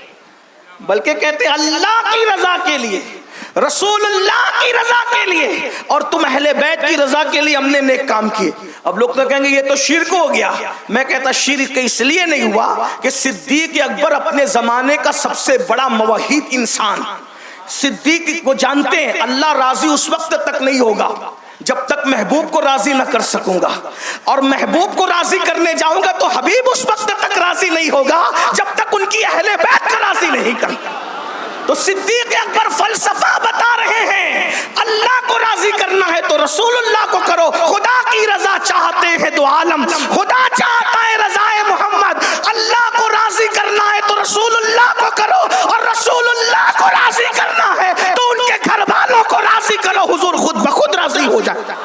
بلکہ کہتے ہیں اللہ کی رضا کے لیے، رسول اللہ کی رضا کے لیے اور تم اہل بیت کی رضا کے لیے ہم نے نیک کام کیے. اب لوگ تو کہیں گے یہ تو شرک ہو گیا. میں کہتا شرک اس لیے نہیں ہوا کہ صدیق اکبر اپنے زمانے کا سب سے بڑا موحد انسان. صدیق کو جانتے ہیں اللہ راضی اس وقت تک نہیں ہوگا جب تک محبوب کو راضی نہ کر سکوں گا، اور محبوب کو راضی کرنے جاؤں گا تو حبیب اس وقت تک راضی نہیں ہوگا جب تک ان کی اہل بیت کا راضی نہیں کرتا. تو صدیق اکبر فلسفہ بتا رہے ہیں اللہ کو راضی کرنا ہے تو رسول اللہ کو کرو. خدا کی رضا چاہتے ہیں دو عالم، خدا چاہتا ہے رضائے محمد. اللہ کو راضی کرنا ہے تو رسول اللہ کو کرو، اور رسول اللہ کو راضی کرنا ہے تو ان کے گھر والوں کو راضی کرو. حضور خود بخود راضی ہو جائے.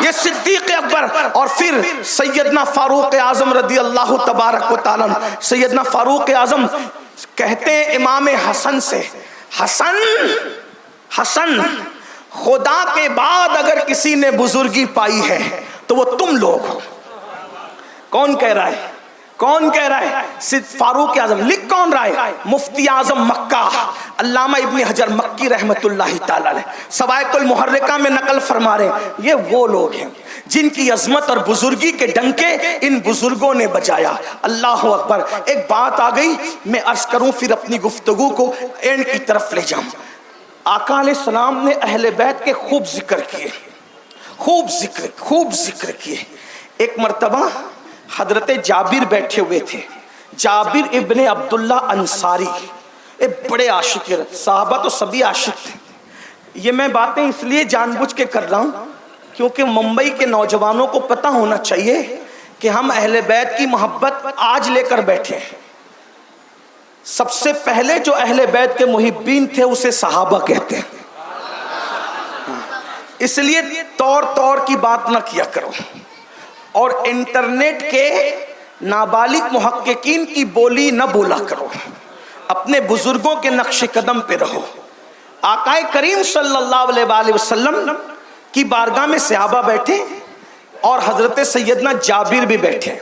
یہ صدیق اکبر. اور پھر سیدنا فاروق اعظم رضی اللہ تبارک و تعالیٰ، سیدنا فاروق اعظم کہتے ہیں امام حسن سے، حسن خدا کے بعد اگر کسی نے بزرگی پائی ہے تو وہ تم لوگ ہو. کون کہہ رہا ہے؟ کون کہہ رہا ہے؟ فاروق اعظم. لکھ کون رہا ہے؟ مفتی اعظم مکہ علامہ ابن حجر مکی رحمت اللہ تعالی علیہ سوائق المحرکہ میں نقل فرما رہے ہیں یہ وہ لوگ ہیں جن کی عظمت اور بزرگی کے ڈنکے ان بزرگوں نے بجایا. اللہ اکبر. ایک بات آ گئی، میں عرض کروں پھر اپنی گفتگو کو اینڈ کی طرف لے جاؤں. آقا علیہ السلام نے اہل بیت کے خوب ذکر کیے، خوب ذکر کیے. ایک مرتبہ حضرت جابر بیٹھے ہوئے تھے، جابر ابن عبداللہ انصاری، ایک بڑے عاشق، صحابہ تو سبھی عاشق تھے. یہ میں باتیں اس لیے جان بوجھ کے کر رہا ہوں کیونکہ ممبئی کے نوجوانوں کو پتہ ہونا چاہیے کہ ہم اہل بیت کی محبت آج لے کر بیٹھے ہیں. سب سے پہلے جو اہل بیت کے محبین تھے اسے صحابہ کہتے ہیں. اس لیے طور کی بات نہ کیا کرو، اور انٹرنیٹ کے نابالغ محققین کی بولی نہ بولا کرو. اپنے بزرگوں کے نقش قدم پہ رہو. آقا کریم صلی اللہ علیہ وآلہ وسلم کی بارگاہ میں صحابہ بیٹھے اور حضرت سیدنا جابر بھی بیٹھے.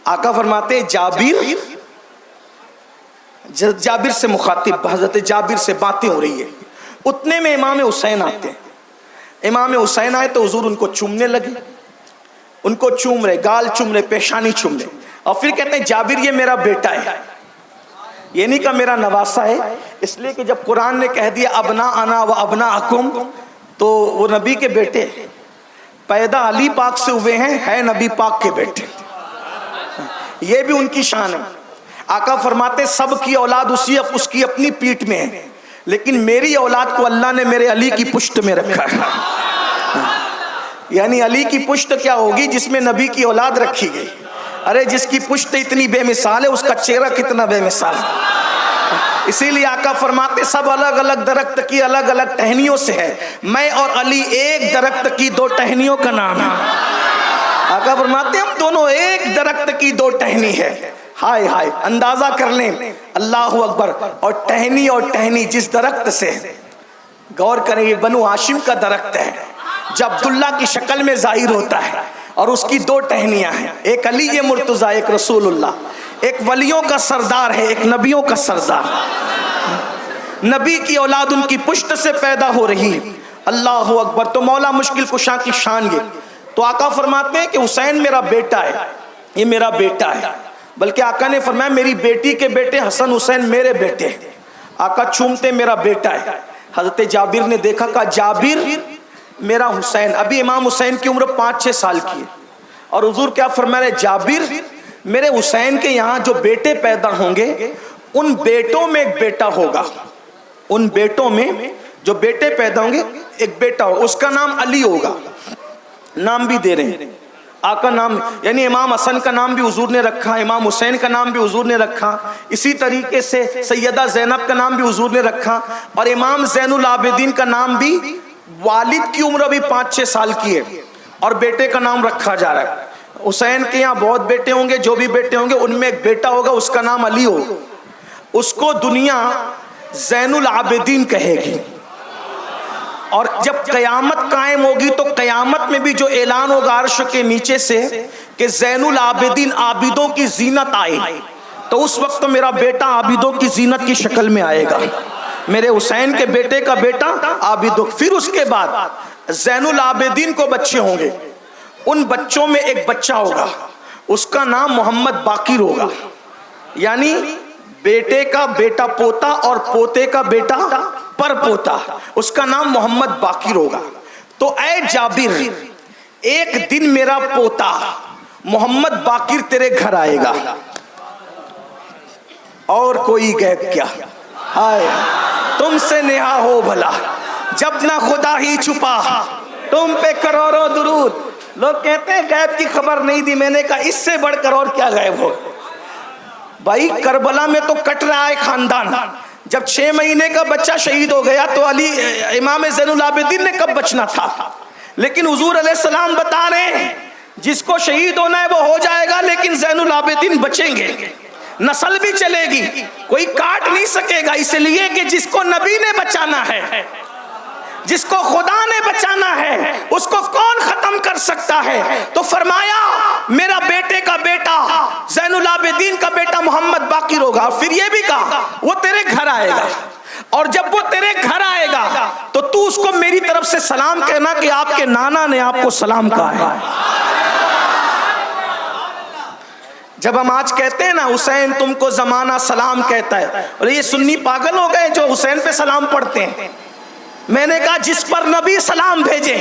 آقا فرماتے ہیں جابر سے مخاطب، حضرت جابر سے باتیں ہو رہی ہے. اتنے میں امام حسین آتے ہیں. امام حسین آئے تو حضور ان کو چومنے لگے، ان کو چوم رہے، گال چوم رہے، پیشانی چوم رہے. اور پھر کہتے ہیں جابر یہ میرا بیٹا ہے، یہ نہیں کہ میرا نواسا ہے. اس لیے کہ جب قرآن نے کہہ دیا ابنا انا و ابنا اکم تو وہ نبی کے بیٹے پیدا علی پاک سے ہوئے ہیں، ہے نبی پاک کے بیٹے. یہ بھی ان کی شان ہے. آقا فرماتے سب کی اولاد اس کی اپنی پیٹھ میں ہے، لیکن میری اولاد کو اللہ نے میرے علی کی پشت میں رکھا ہے. یعنی علی کی پشت کیا ہوگی؟ جس میں نبی کی اولاد رکھی گئی. ارے جس کی پشت اتنی بے مثال ہے اس کا چہرہ کتنا بے مثال ہے۔ اسی لیے آقا فرماتے سب الگ الگ درخت کی الگ الگ ٹہنیوں سے ہے، میں اور علی ایک درخت کی دو ٹہنیوں کا نام ہے۔ آقا فرماتے ہم دونوں ایک درخت کی دو ٹہنی ہے۔ ہائے ہائے، اندازہ کر لیں، اللہ اکبر۔ اور ٹہنی جس درخت سے، غور کریں یہ بنو ہاشم کا درخت ہے، جو عبداللہ کی شکل میں ظاہر ہوتا ہے، اور اس کی دو ٹہنیاں ہیں، ایک علی مرتضیٰ، ایک رسول اللہ، ایک ولیوں کا سردار ہے، ایک نبیوں کا سردار۔ نبی کی اولاد ان کی پشت سے پیدا ہو رہی ہے، اللہ اکبر۔ تو مولا مشکل کشا کی شان یہ۔ تو آقا فرماتے ہیں کہ حسین میرا بیٹا ہے، یہ میرا بیٹا ہے، بلکہ آقا نے فرمایا میری بیٹی کے بیٹے حسن حسین میرے بیٹے ہیں۔ آقا چومتے میرا بیٹا ہے۔ حضرت جابر نے دیکھا، کہا جابر میرا حسین، ابھی امام حسین کی عمر 5-6 سال کی ہے، اور حضور کیا فرما رہے، جابر میرے حسین کے یہاں جو بیٹے پیدا ہوں گے ان بیٹوں میں ایک بیٹا ہوگا، ان بیٹوں میں جو بیٹے پیدا ہوں گے ایک بیٹا ہوگا، اس کا نام علی ہوگا۔ نام بھی دے رہے ہیں آقا، نام یعنی امام حسن کا نام بھی حضور نے رکھا، امام حسین کا نام بھی حضور نے رکھا، اسی طریقے سے سیدہ زینب کا نام بھی حضور نے رکھا، اور امام زین العابدین کا نام بھی، والد کی عمر بھی 5-6 سال کی ہے اور بیٹے کا نام رکھا جا رہا ہے۔ حسین کے یہاں بہت بیٹے ہوں گے، جو بھی بیٹے ہوں گے ان میں ایک بیٹا ہوگا، اس کا نام علی ہوگا، اس کو دنیا زین العابدین کہے گی۔ اور جب قیامت قائم ہوگی تو قیامت میں بھی جو اعلان ہوگا عرش کے نیچے سے کہ زین العابدین عابدوں کی زینت آئے، تو اس وقت میرا بیٹا عابدوں کی زینت کی شکل میں آئے گا، میرے حسین کے بیٹے کا بیٹا عابدوں۔ پھر اس کے بعد زین العابدین کو بچے ہوں گے، ان بچوں میں ایک بچہ ہوگا، اس کا نام محمد باقر ہوگا، یعنی بیٹے کا بیٹا پوتا اور پوتے کا بیٹا پر پوتا، اس کا نام محمد باقر ہوگا۔ تو اے جابر، ایک دن میرا پوتا محمد باقر تیرے گھر آئے گا، اور کوئی غیب کیا، ہائے تم سے نہا ہو بھلا، جب نہ خدا ہی چھپا تم پہ کروڑوں درود۔ لوگ کہتے ہیں غیب کی خبر نہیں دی، میں نے کہا اس سے بڑھ کر اور کیا غیب ہو۔ بھائی کربلا میں تو کٹ رہا ہے خاندان، جب 6 مہینے کا بچہ شہید ہو گیا تو علی امام زین العابدین نے کب بچنا تھا، لیکن حضور علیہ السلام بتا رہے ہیں جس کو شہید ہونا ہے وہ ہو جائے گا، لیکن زین العابدین بچیں گے، نسل بھی چلے گی، کوئی کاٹ نہیں سکے گا، اس لیے کہ جس کو نبی نے بچانا ہے، جس کو خدا نے بچانا ہے، اس کو کون ختم کر سکتا ہے؟ تو فرمایا میرا بیٹے کا بیٹا زین العابدین کا بیٹا محمد باقر ہوگا، اور پھر یہ بھی کہا وہ تیرے گھر آئے گا، اور جب وہ تیرے گھر آئے گا تو اس کو میری طرف سے سلام کہنا کہ آپ کے نانا نے آپ کو سلام کہا ہے۔ جب ہم آج کہتے ہیں نا حسین تم کو زمانہ سلام کہتا ہے، اور یہ سنی پاگل ہو گئے جو حسین پہ سلام پڑھتے ہیں۔ میں نے کہا جس پر نبی سلام بھیجے،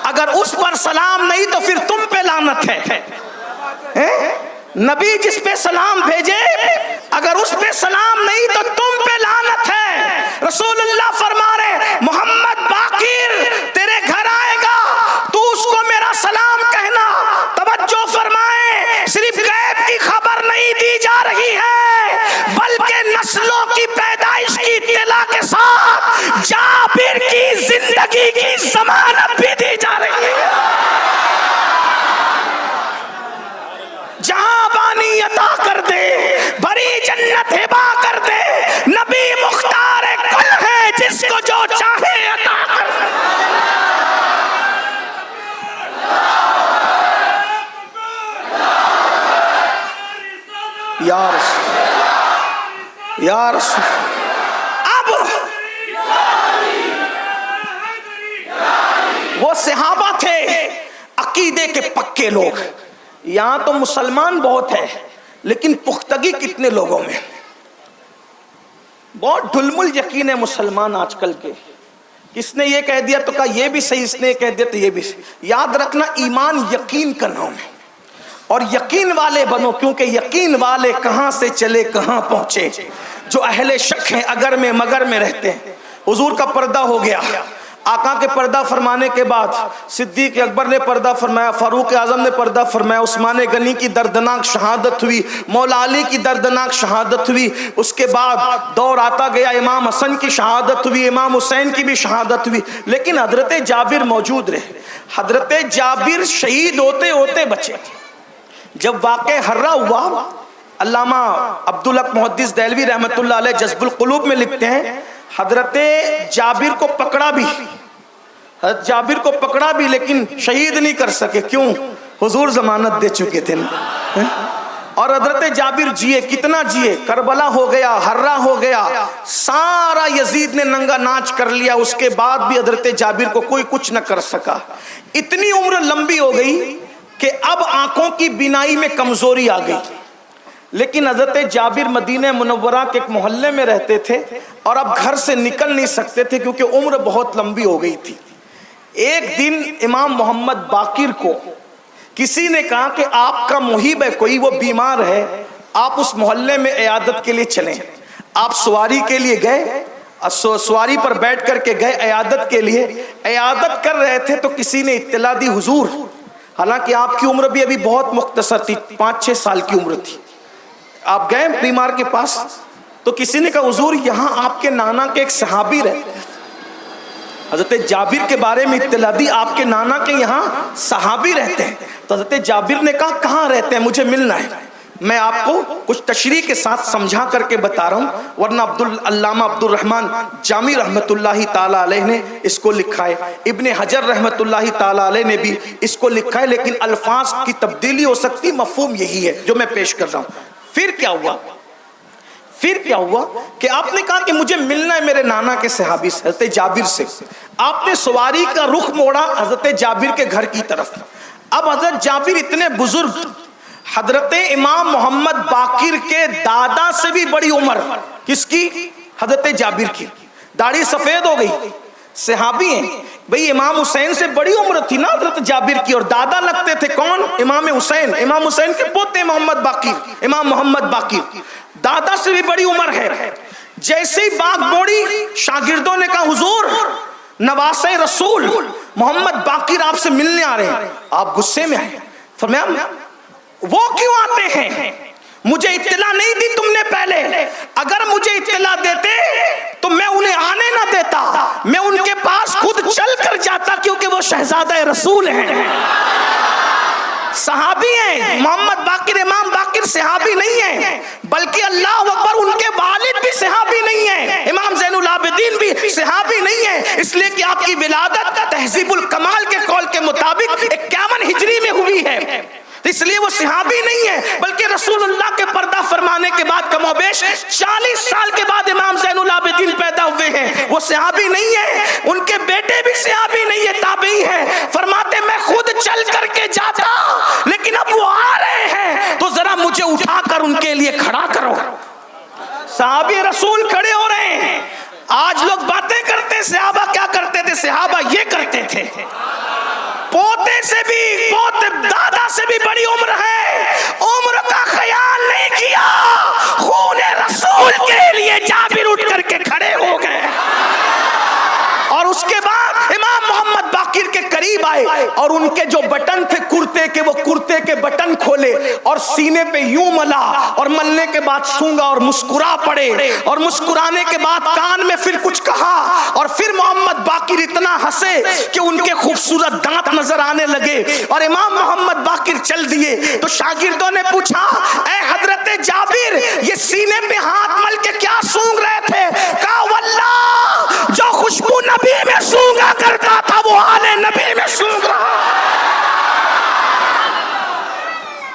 اگر اس پر سلام نہیں تو پھر تم پہ لعنت ہے۔ نبی جس پہ سلام بھیجے اگر اس پہ سلام نہیں تو تم پہ لعنت ہے۔ رسول اللہ فرما رہے محمد باقر تیرے گھر آئے گا، تو اس کو میرا سلام کہنا۔ توجہ فرمائیں، صرف غیب کی خبر نہیں دی جا رہی ہے بلکہ نسلوں کی پیدائش کی اطلاع کے ساتھ جابر کی زندگی کی ضمانت بھی دی جا رہی ہے۔ جہاں بانی عطا کر دے، بری جنت ہبا کر دے، نبی مختار کل ہے جس کو جو چاہے عطا کر دے۔ یا رسول، یا رسول، اب وہ صحابہ تھے عقیدے کے پکے لوگ۔ یہاں تو مسلمان بہت ہے لیکن پختگی کتنے لوگوں میں، بہت ڈھلمل یقین ہے مسلمان آج کل کے، کس نے یہ کہہ دیا تو کہا یہ بھی صحیح، اس نے کہہ دیا تو یہ بھی صحیح۔ یاد رکھنا ایمان یقین کا نام ہے، اور یقین والے بنو، کیونکہ یقین والے کہاں سے چلے کہاں پہنچے۔ جو اہل شک ہیں اگر میں مگر میں رہتے ہیں، حضور کا پردہ ہو گیا، آقا کے پردہ فرمانے کے بعد صدیق اکبر نے پردہ فرمایا، فاروق اعظم نے پردہ فرمایا، عثمان غنی کی دردناک شہادت ہوئی، مولا علی کی دردناک شہادت ہوئی، اس کے بعد دور آتا گیا، امام حسن کی شہادت ہوئی، امام حسین کی بھی شہادت ہوئی، لیکن حضرت جابر موجود رہے۔ حضرت جابر شہید ہوتے ہوتے بچے۔ جب واقعہ ہررا ہوا، علامہ عبدالحق محدث دہلوی رحمۃ اللہ علیہ جذب القلوب میں لکھتے ہیں حضرت جابر کو پکڑا بھی، حضرت جابر کو پکڑا بھی لیکن شہید نہیں کر سکے، کیوں؟ حضور ضمانت دے چکے تھے نا۔ اور حضرت جابر جیے، کتنا جیے، کربلا ہو گیا، ہررا ہو گیا، سارا یزید نے ننگا ناچ کر لیا، اس کے بعد بھی حضرت جابر کو کوئی کچھ نہ کر سکا۔ اتنی عمر لمبی ہو گئی کہ اب آنکھوں کی بینائی میں کمزوری آ گئی، لیکن حضرت جابر مدینہ منورہ کے ایک محلے میں رہتے تھے اور اب گھر سے نکل نہیں سکتے تھے کیونکہ عمر بہت لمبی ہو گئی تھی۔ ایک دن امام محمد باقر کو کسی نے کہا کہ آپ کا محب ہے کوئی، وہ بیمار ہے، آپ اس محلے میں عیادت کے لیے چلیں۔ آپ سواری کے لیے گئے، سواری پر بیٹھ کر کے گئے عیادت کے لیے۔ عیادت کر رہے تھے تو کسی نے اطلاع دی، حضور، حالانکہ آپ کی عمر بھی ابھی بہت مختصر تھی، 5-6 سال کی عمر تھی، آپ گئے بیمار کے پاس تو کسی نے کہا حضور یہاں آپ کے نانا کے ایک صحابی رہتے ہیں۔ حضرت جابر کے بارے میں اطلاع دی، آپ کے نانا کے یہاں صحابی رہتے ہیں۔ تو حضرت جابر نے کہا کہاں رہتے ہیں، مجھے ملنا ہے۔ میں آپ کو کچھ تشریح کے ساتھ سمجھا کر کے بتا رہا ہوں، ورنہ علامہ عبد الرحمن جامی رحمت اللہ تعالیٰ علیہ نے اس کو لکھا ہے، ابن حجر رحمت اللہ تعالیٰ علیہ نے بھی اس کو لکھا ہے، لیکن الفاظ کی تبدیلی ہو سکتی، مفہوم یہی ہے جو میں پیش کر رہا ہوں۔ پھر کیا ہوا کہ آپ نے کہا کہ مجھے ملنا ہے میرے نانا کے صحابی سے، حضرت جابر سے۔ آپ نے سواری کا رخ موڑا حضرت جابر کے گھر کی طرف۔ اب حضرت جابر اتنے بزرگ، حضرت امام محمد باقر کے دادا سے بھی بڑی عمر، کس کی؟ حضرت جابر کی۔ داڑھی سفید ہو گئی، صحابی ہیں بھئی، امام حسین سے بڑی عمر تھی نا حضرت جابر کی، اور دادا لگتے تھے کون؟ امام حسین، امام حسین کے پوتے محمد باقر، امام محمد باقر، دادا سے بھی بڑی عمر ہے۔ جیسے ہی بات موڑی، شاگردوں نے کہا حضور نواسے رسول محمد باقر آپ سے ملنے آ رہے ہیں۔ آپ غصے میں آئے، فرمایا وہ کیوں آتے ہیں؟ مجھے اطلاع نہیں دی تم نے پہلے، اگر مجھے اطلاع دیتے تو میں انہیں آنے نہ دیتا، میں ان کے پاس خود چل کر جاتا، کیونکہ وہ شہزادہ رسول ہیں، صحابی ہیں۔ محمد باقر، امام باقر صحابی نہیں ہیں، بلکہ اللہ اکبر ان کے والد بھی صحابی نہیں ہیں، امام زین العابدین بھی صحابی نہیں ہیں، اس لیے کہ آپ کی ولادت تہذیب الکمال کے قول کے مطابق 51 ہجری میں ہوئی ہے، اس لیے وہ صحابی نہیں ہے، بلکہ رسول اللہ کے پردہ فرمانے کے بعد کم و بیش 40 سال کے بعد امام زین العابدین پیدا ہوئے ہیں، وہ صحابی نہیں ہے، ان کے بیٹے بھی صحابی نہیں ہے، تابعی ہیں۔ فرماتے میں خود چل کر کے جاتا، لیکن اب وہ آ رہے ہیں تو ذرا مجھے اٹھا کر ان کے لیے کھڑا کرو۔ صحابی رسول کھڑے ہو رہے ہیں۔ آج لوگ باتیں کرتے، صحابہ کیا کرتے تھے؟ صحابہ یہ کرتے تھے، پوتے سے بھی، پوتے دادا سے بھی بڑی عمر ہے، عمر کا خیال نہیں کیا، خون رسول کے لیے جابر اٹھ کر کے کھڑے ہو گئے۔ اور اس کے بعد امام محمد باقر کے قریب آئے اور ان کے جو بٹن تھے کرتے کے، وہ کرتے کے بٹن کھولے اور سینے پہ یوں ملا، اور ملنے کے بعد سونگا اور مسکرا پڑے، اور مسکرانے کے بعد کان میں پھر کچھ کہا، اور پھر محمد باقر اتنا ہنسے کہ ان کے خوبصورت دانت نظر آنے لگے، اور امام محمد باقر چل دیے۔ تو شاگردوں نے پوچھا اے حضرت جابر یہ سینے پہ ہاتھ مل کے کیا سونگ رہے تھے؟ کہا واللہ جو خوشبو نبی میں سونگا کرتا تھا وہ آل نبی میں سونگ رہا۔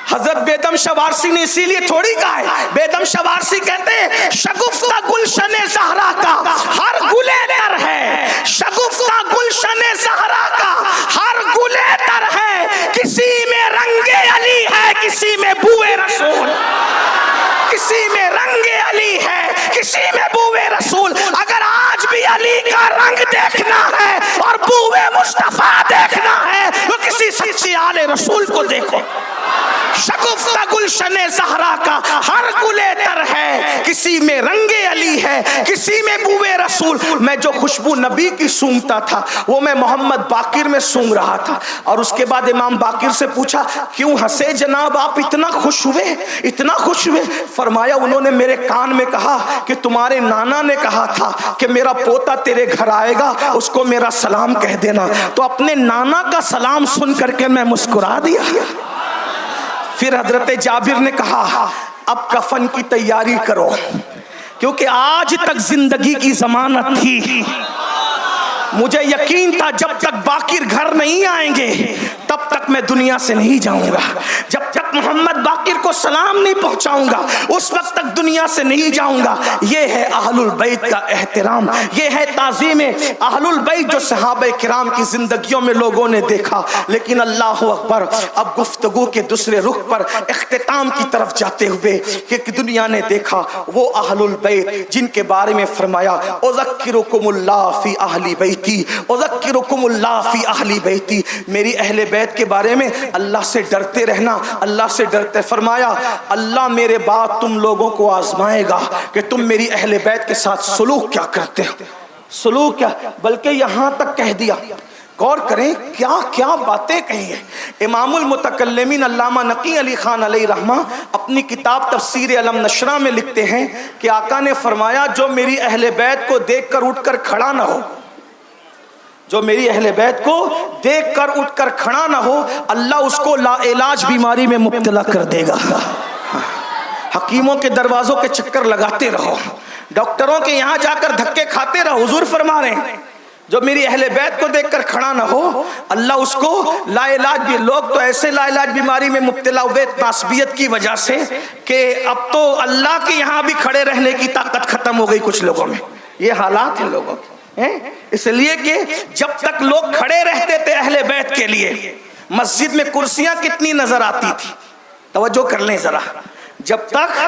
حضرت بیدم شاہ وارسی نے اسی لیے تھوڑی کہا ہے، بیدم شاہ وارسی کہتے ہیں شگفتہ گلشن زہرا کا ہر گلے تر ہے، شگفتہ گلشن زہرا کا ہر گلے تر ہے، کسی میں رنگ علی ہے کسی میں بوئے رسول، کسی میں رنگ علی ہے کسی میں بوئے رسول۔ اگر آج بھی علی کا رنگ دیکھنا ہے اور بوئے مصطفیٰ دیکھنا ہے تو کسی سچی آل رسول کو دیکھو۔ شگفتہ گلشن زہرا کا ہر گلے تر ہے کسی میں رنگ علی ہے، کسی میں بوئے رسول. میں جو خوشبو نبی کی سونگتا تھا وہ میں محمد باقر میں سونگ رہا تھا. اور اس کے بعد امام باقر سے پوچھا کیوں ہنسے جناب آپ، اتنا خوش ہوئے، اتنا خوش ہوئے؟ فرمایا انہوں نے میرے کان میں کہا کہ تمہارے نانا نے کہا تھا کہ میرا پوتا تیرے گھر آئے گا، اس کو میرا سلام کہہ دینا. تو اپنے نانا کا سلام سن کر کے میں مسکرا دیا. پھر حضرت جابر نے کہا اب کفن کی تیاری کرو، کیونکہ آج تک زندگی کی ضمانت تھی. مجھے یقین تھا جب تک باقر گھر نہیں آئیں گے تب تک میں دنیا سے نہیں جاؤں گا، جب تک محمد باقر کو سلام نہیں پہنچاؤں گا اس وقت تک دنیا سے نہیں جاؤں گا. یہ ہے اہل البیت کا احترام، یہ ہے تعظیم اہل البیت جو صحابہ کرام کی زندگیوں میں لوگوں نے دیکھا. لیکن اللہ اکبر، اب گفتگو کے دوسرے رخ پر اختتام کی طرف جاتے ہوئے کہ دنیا نے دیکھا وہ اہل البیت جن کے بارے میں فرمایا اذکرکم اللہ فی اہل بیتی، اذکرکم اللہ فی اہل بیتی. میری اہل بیت کے بارے میں اللہ سے ڈرتے رہنا، اللہ سے ڈرتے. فرمایا اللہ میرے بعد تم لوگوں کو آزمائے گا کہ تم میری اہل بیت کے ساتھ سلوک کیا کرتے ہو. سلوک کیا، بلکہ یہاں تک کہہ دیا، غور کریں کیا کیا باتیں کہی ہیں. امام المتکلمین علامہ نقی علی خان علیہ رحمہ اپنی کتاب تفسیر علم نشرہ میں لکھتے ہیں کہ آقا نے فرمایا جو میری اہل بیت کو دیکھ کر اٹھ کر کھڑا نہ ہو، جو میری اہل بیت کو دیکھ کر اٹھ کر کھڑا نہ ہو، اللہ اس کو لا علاج بیماری میں مبتلا کر دے گا. حکیموں کے دروازوں کے چکر لگاتے رہو، ڈاکٹروں کے یہاں جا کر دھکے کھاتے رہو. حضور فرما رہے ہیں جو میری اہل بیت کو دیکھ کر کھڑا نہ ہو اللہ اس کو لا علاج بھی. لوگ تو ایسے لا علاج بیماری میں مبتلا ہوئے تعصبیت کی وجہ سے کہ اب تو اللہ کے یہاں بھی کھڑے رہنے کی طاقت ختم ہو گئی کچھ لوگوں میں. یہ حالات ہیں لوگوں کے، اس لیے کہ جب تک لوگ کھڑے رہتے تھے اہل بیت کے لیے، مسجد میں کرسیاں کتنی نظر آتی تھی، توجہ کر لیں ذرا. جب تک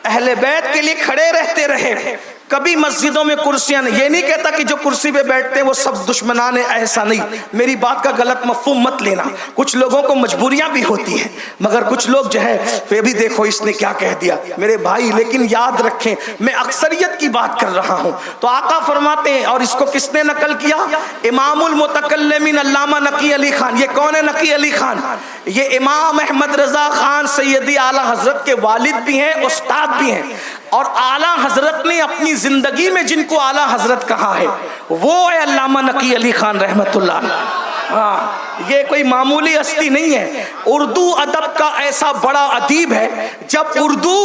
اہل بیت کے لیے کھڑے رہتے رہے کبھی مسجدوں میں کرسیاں نہیں. یہ نہیں کہتا کہ جو کرسی پہ بیٹھتے ہیں وہ سب دشمنان ہیں، ایسا نہیں. میری بات کا غلط مفہوم مت لینا، کچھ لوگوں کو مجبوریاں بھی ہوتی ہیں، مگر کچھ لوگ جو ہے پھر بھی دیکھو اس نے کیا کہہ دیا میرے بھائی. لیکن یاد رکھیں میں اکثریت کی بات کر رہا ہوں. تو آقا فرماتے ہیں، اور اس کو کس نے نقل کیا؟ امام المتکلمین علامہ نقی علی خان. یہ کون ہے نقی علی خان؟ یہ امام احمد رضا خان سیدی اعلیٰ حضرت کے والد بھی ہیں، استاد بھی ہیں. اور اعلیٰ حضرت نے اپنی زندگی میں جن کو اعلیٰ حضرت کہا ہے وہ ہے علامہ نقی علی خان رحمت اللہ علیہ. ہاں یہ کوئی معمولی ہستی نہیں ہے. اردو ادب کا ایسا بڑا ادیب ہے، جب اردو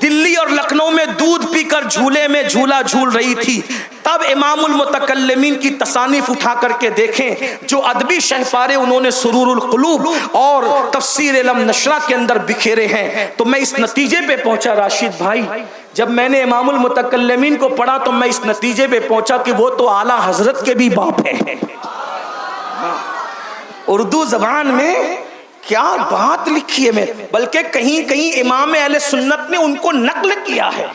دلی اور لکھنؤ میں دودھ پی کر جھولے میں جھولا جھول رہی تھی تب امام المتکلمین کی تصانیف اٹھا کر کے دیکھیں جو ادبی شہپارے انہوں نے سرور القلوب اور تفسیر علم نشرہ کے اندر بکھیرے ہیں. تو میں اس نتیجے پہ پہنچا راشد بھائی، جب میں نے امام المتکلمین کو پڑھا تو میں اس نتیجے پہ پہنچا کہ وہ تو اعلیٰ حضرت کے بھی باپ ہیں. اردو زبان میں کیا بات لکھی ہے، میں بلکہ کہیں کہیں امام اہل سنت نے ان کو نقل کیا ہے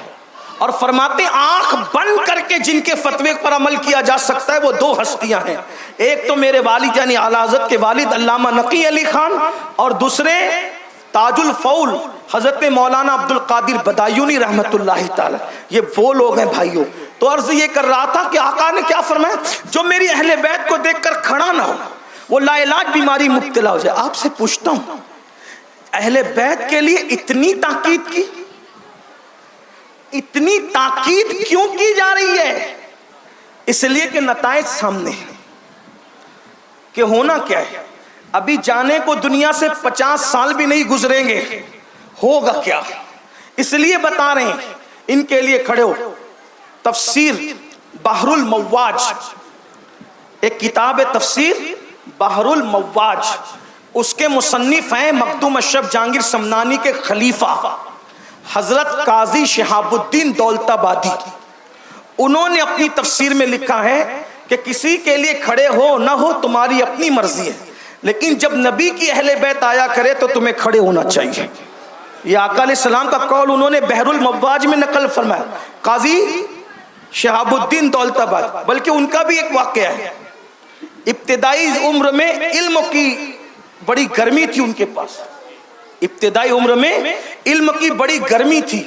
اور فرماتے آنکھ بند کر کے جن کے فتوے پر عمل کیا جا سکتا ہے وہ دو ہستیاں ہیں. ایک تو میرے والد یعنی اعلیٰ حضرت کے والد علامہ نقی علی خان، اور دوسرے تاج الفول حضرت مولانا عبد القادر بدایونی رحمت اللہ تعالی. یہ وہ لوگ ہیں بھائیوں. تو عرض یہ کر رہا تھا کہ آقا نے کیا فرمایا، جو میری اہل بیت کو دیکھ کر کھڑا نہ ہو وہ لا علاج بیماری مبتلا ہو جائے. آپ سے پوچھتا ہوں اہل بیت کے لیے اتنی تاکید کی، اتنی تاکید کیوں کی جا رہی ہے؟ اس لیے کہ نتائج سامنے ہیں کہ ہونا کیا ہے. ابھی جانے کو دنیا سے 50 سال بھی نہیں گزریں گے، ہوگا کیا؟ اس لیے بتا رہے ہیں ان کے لیے کھڑے ہو. تفسیر بحر المواج، ایک کتاب ہے تفسیر بحر المواج، اس کے مصنف ہیں مخدوم اشرف جہانگیر سمنانی کے خلیفہ حضرت قاضی شہاب الدین دولت آبادی. انہوں نے اپنی تفسیر میں لکھا ہے کہ کسی کے لیے کھڑے ہو نہ ہو تمہاری اپنی مرضی ہے، لیکن جب نبی کی اہل بیت آیا کرے تو تمہیں کھڑے ہونا چاہیے. یہ آقا علیہ السلام کا قول انہوں نے بحر المواج میں نقل فرمایا. قاضی شہاب الدین دولت آباد، بلکہ ان کا بھی ایک واقعہ ہے. ابتدائی عمر میں علم کی بڑی گرمی تھی ان کے پاس، ابتدائی عمر میں علم کی بڑی گرمی تھی.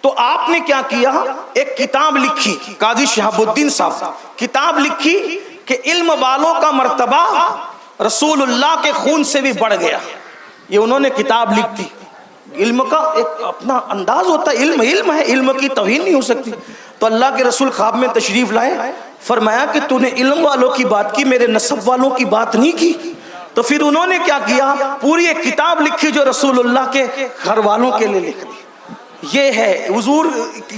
تو آپ نے کیا کیا، ایک کتاب لکھی، قاضی شہاب الدین صاحب کتاب لکھی کہ علم والوں کا مرتبہ رسول اللہ کے خون سے بھی بڑھ گیا. یہ انہوں نے کتاب لکھ دی. علم کا ایک اپنا انداز ہوتا ہے، علم علم ہے، علم کی توہین نہیں ہو سکتی. تو اللہ کے رسول خواب میں تشریف لائے، فرمایا کہ تو نے علم والوں کی بات کی، میرے نسب والوں کی بات نہیں کی. تو پھر انہوں نے کیا کیا، پوری ایک کتاب لکھی جو رسول اللہ کے گھر والوں کے لیے لکھ دی. یہ ہے حضور،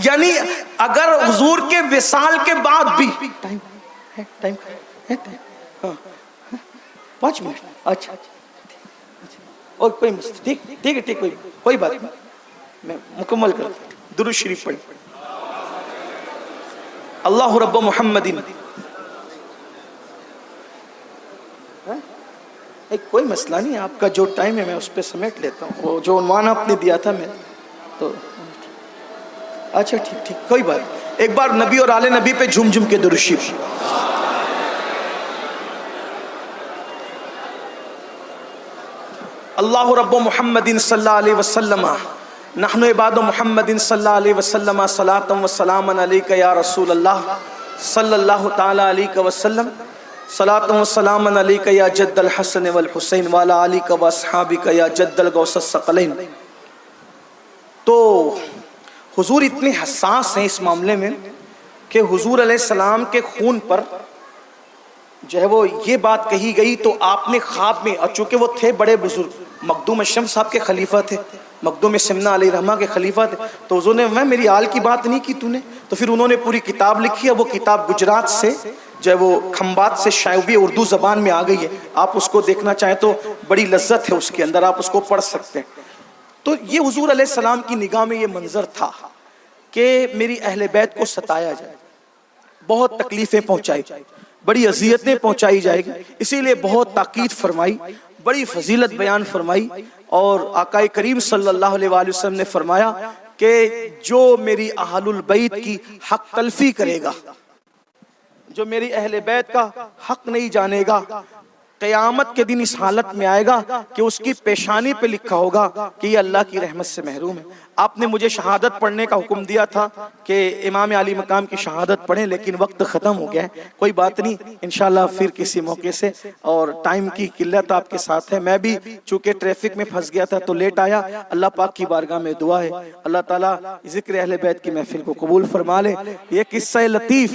یعنی اگر حضور کے وصال کے بعد بھی ٹائم 5 منٹ، اچھا اور کوئی مسئلہ، ٹھیک ہے کوئی بات نہیں، میں مکمل کر درود شریف پڑھ. اللہ رب محمد، کوئی مسئلہ نہیں، آپ کا جو ٹائم ہے میں اس پہ سمیٹ لیتا ہوں. وہ جو عنوان آپ نے دیا تھا میں تو اچھا ٹھیک کوئی بات. ایک بار نبی اور آل نبی پہ جھوم جھوم کے درود شریف. اللہ رب محمد صلی اللہ علیہ وسلم، نحن عباد محمد صلی اللہ علیہ وسلم، صلاۃ و سلام علیک یا رسول اللہ صلی اللہ تعالی علیہ وسلم، صلاۃ و سلام علیک یا جد الحسن والحسین وعلی آلک و اصحابک یا جد الغوث الثقلین. تو حضور اتنے حساس ہیں اس معاملے میں کہ حضور علیہ السلام کے خون پر جو ہے وہ یہ بات کہی گئی تو آپ نے خواب میں، اور چونکہ وہ تھے بڑے بزرگ، مخدوم الشمس صاحب کے خلیفہ تھے، مخدوم سمنہ علیہ رحمہ کے خلیفہ تھے، تو حضور نے میری آل کی بات نہیں کی تو نے. تو پھر انہوں نے پوری کتاب لکھی ہے. وہ کتاب گجرات سے جو ہے وہ کھمبات سے شائع ہوئی، اردو زبان میں آ گئی ہے. آپ اس کو دیکھنا چاہیں تو بڑی لذت ہے اس کے اندر، آپ اس کو پڑھ سکتے ہیں. تو یہ حضور علیہ السلام کی نگاہ میں یہ منظر تھا کہ میری اہل بیت کو ستایا جائے، بہت تکلیفیں پہنچائی، بڑی اذیتیں پہنچائی جائے گی. اسی لیے بہت تاکید فرمائی، بڑی فضیلت بیان فرمائی. اور آقا کریم صلی اللہ علیہ وآلہ وسلم نے فرمایا کہ جو میری اہل البیت کی حق تلفی کرے گا، جو میری اہل بیت کا حق نہیں جانے گا، قیامت کے دن اس حالت میں آئے گا کہ اس کی پیشانی پہ لکھا ہوگا کہ یہ اللہ کی رحمت سے محروم ہے. آپ نے مجھے شہادت پڑھنے کا حکم دیا تھا کہ امام علی مقام کی شہادت پڑھیں، لیکن وقت ختم ہو گیا ہے. کوئی بات نہیں، انشاءاللہ پھر کسی موقع سے. اور ٹائم کی قلت آپ کے ساتھ ہے، میں بھی چونکہ ٹریفک میں پھنس گیا تھا تو لیٹ آیا. اللہ پاک کی بارگاہ میں دعا ہے اللہ تعالیٰ ذکر اہل بیت کی محفل کو قبول فرما لے. یہ قصہ لطیف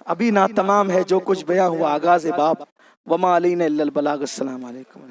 ابھی ناتمام ہے، جو کچھ بیان ہوا آغاز باب. وما علینا الا البلاغ. السلام علیکم.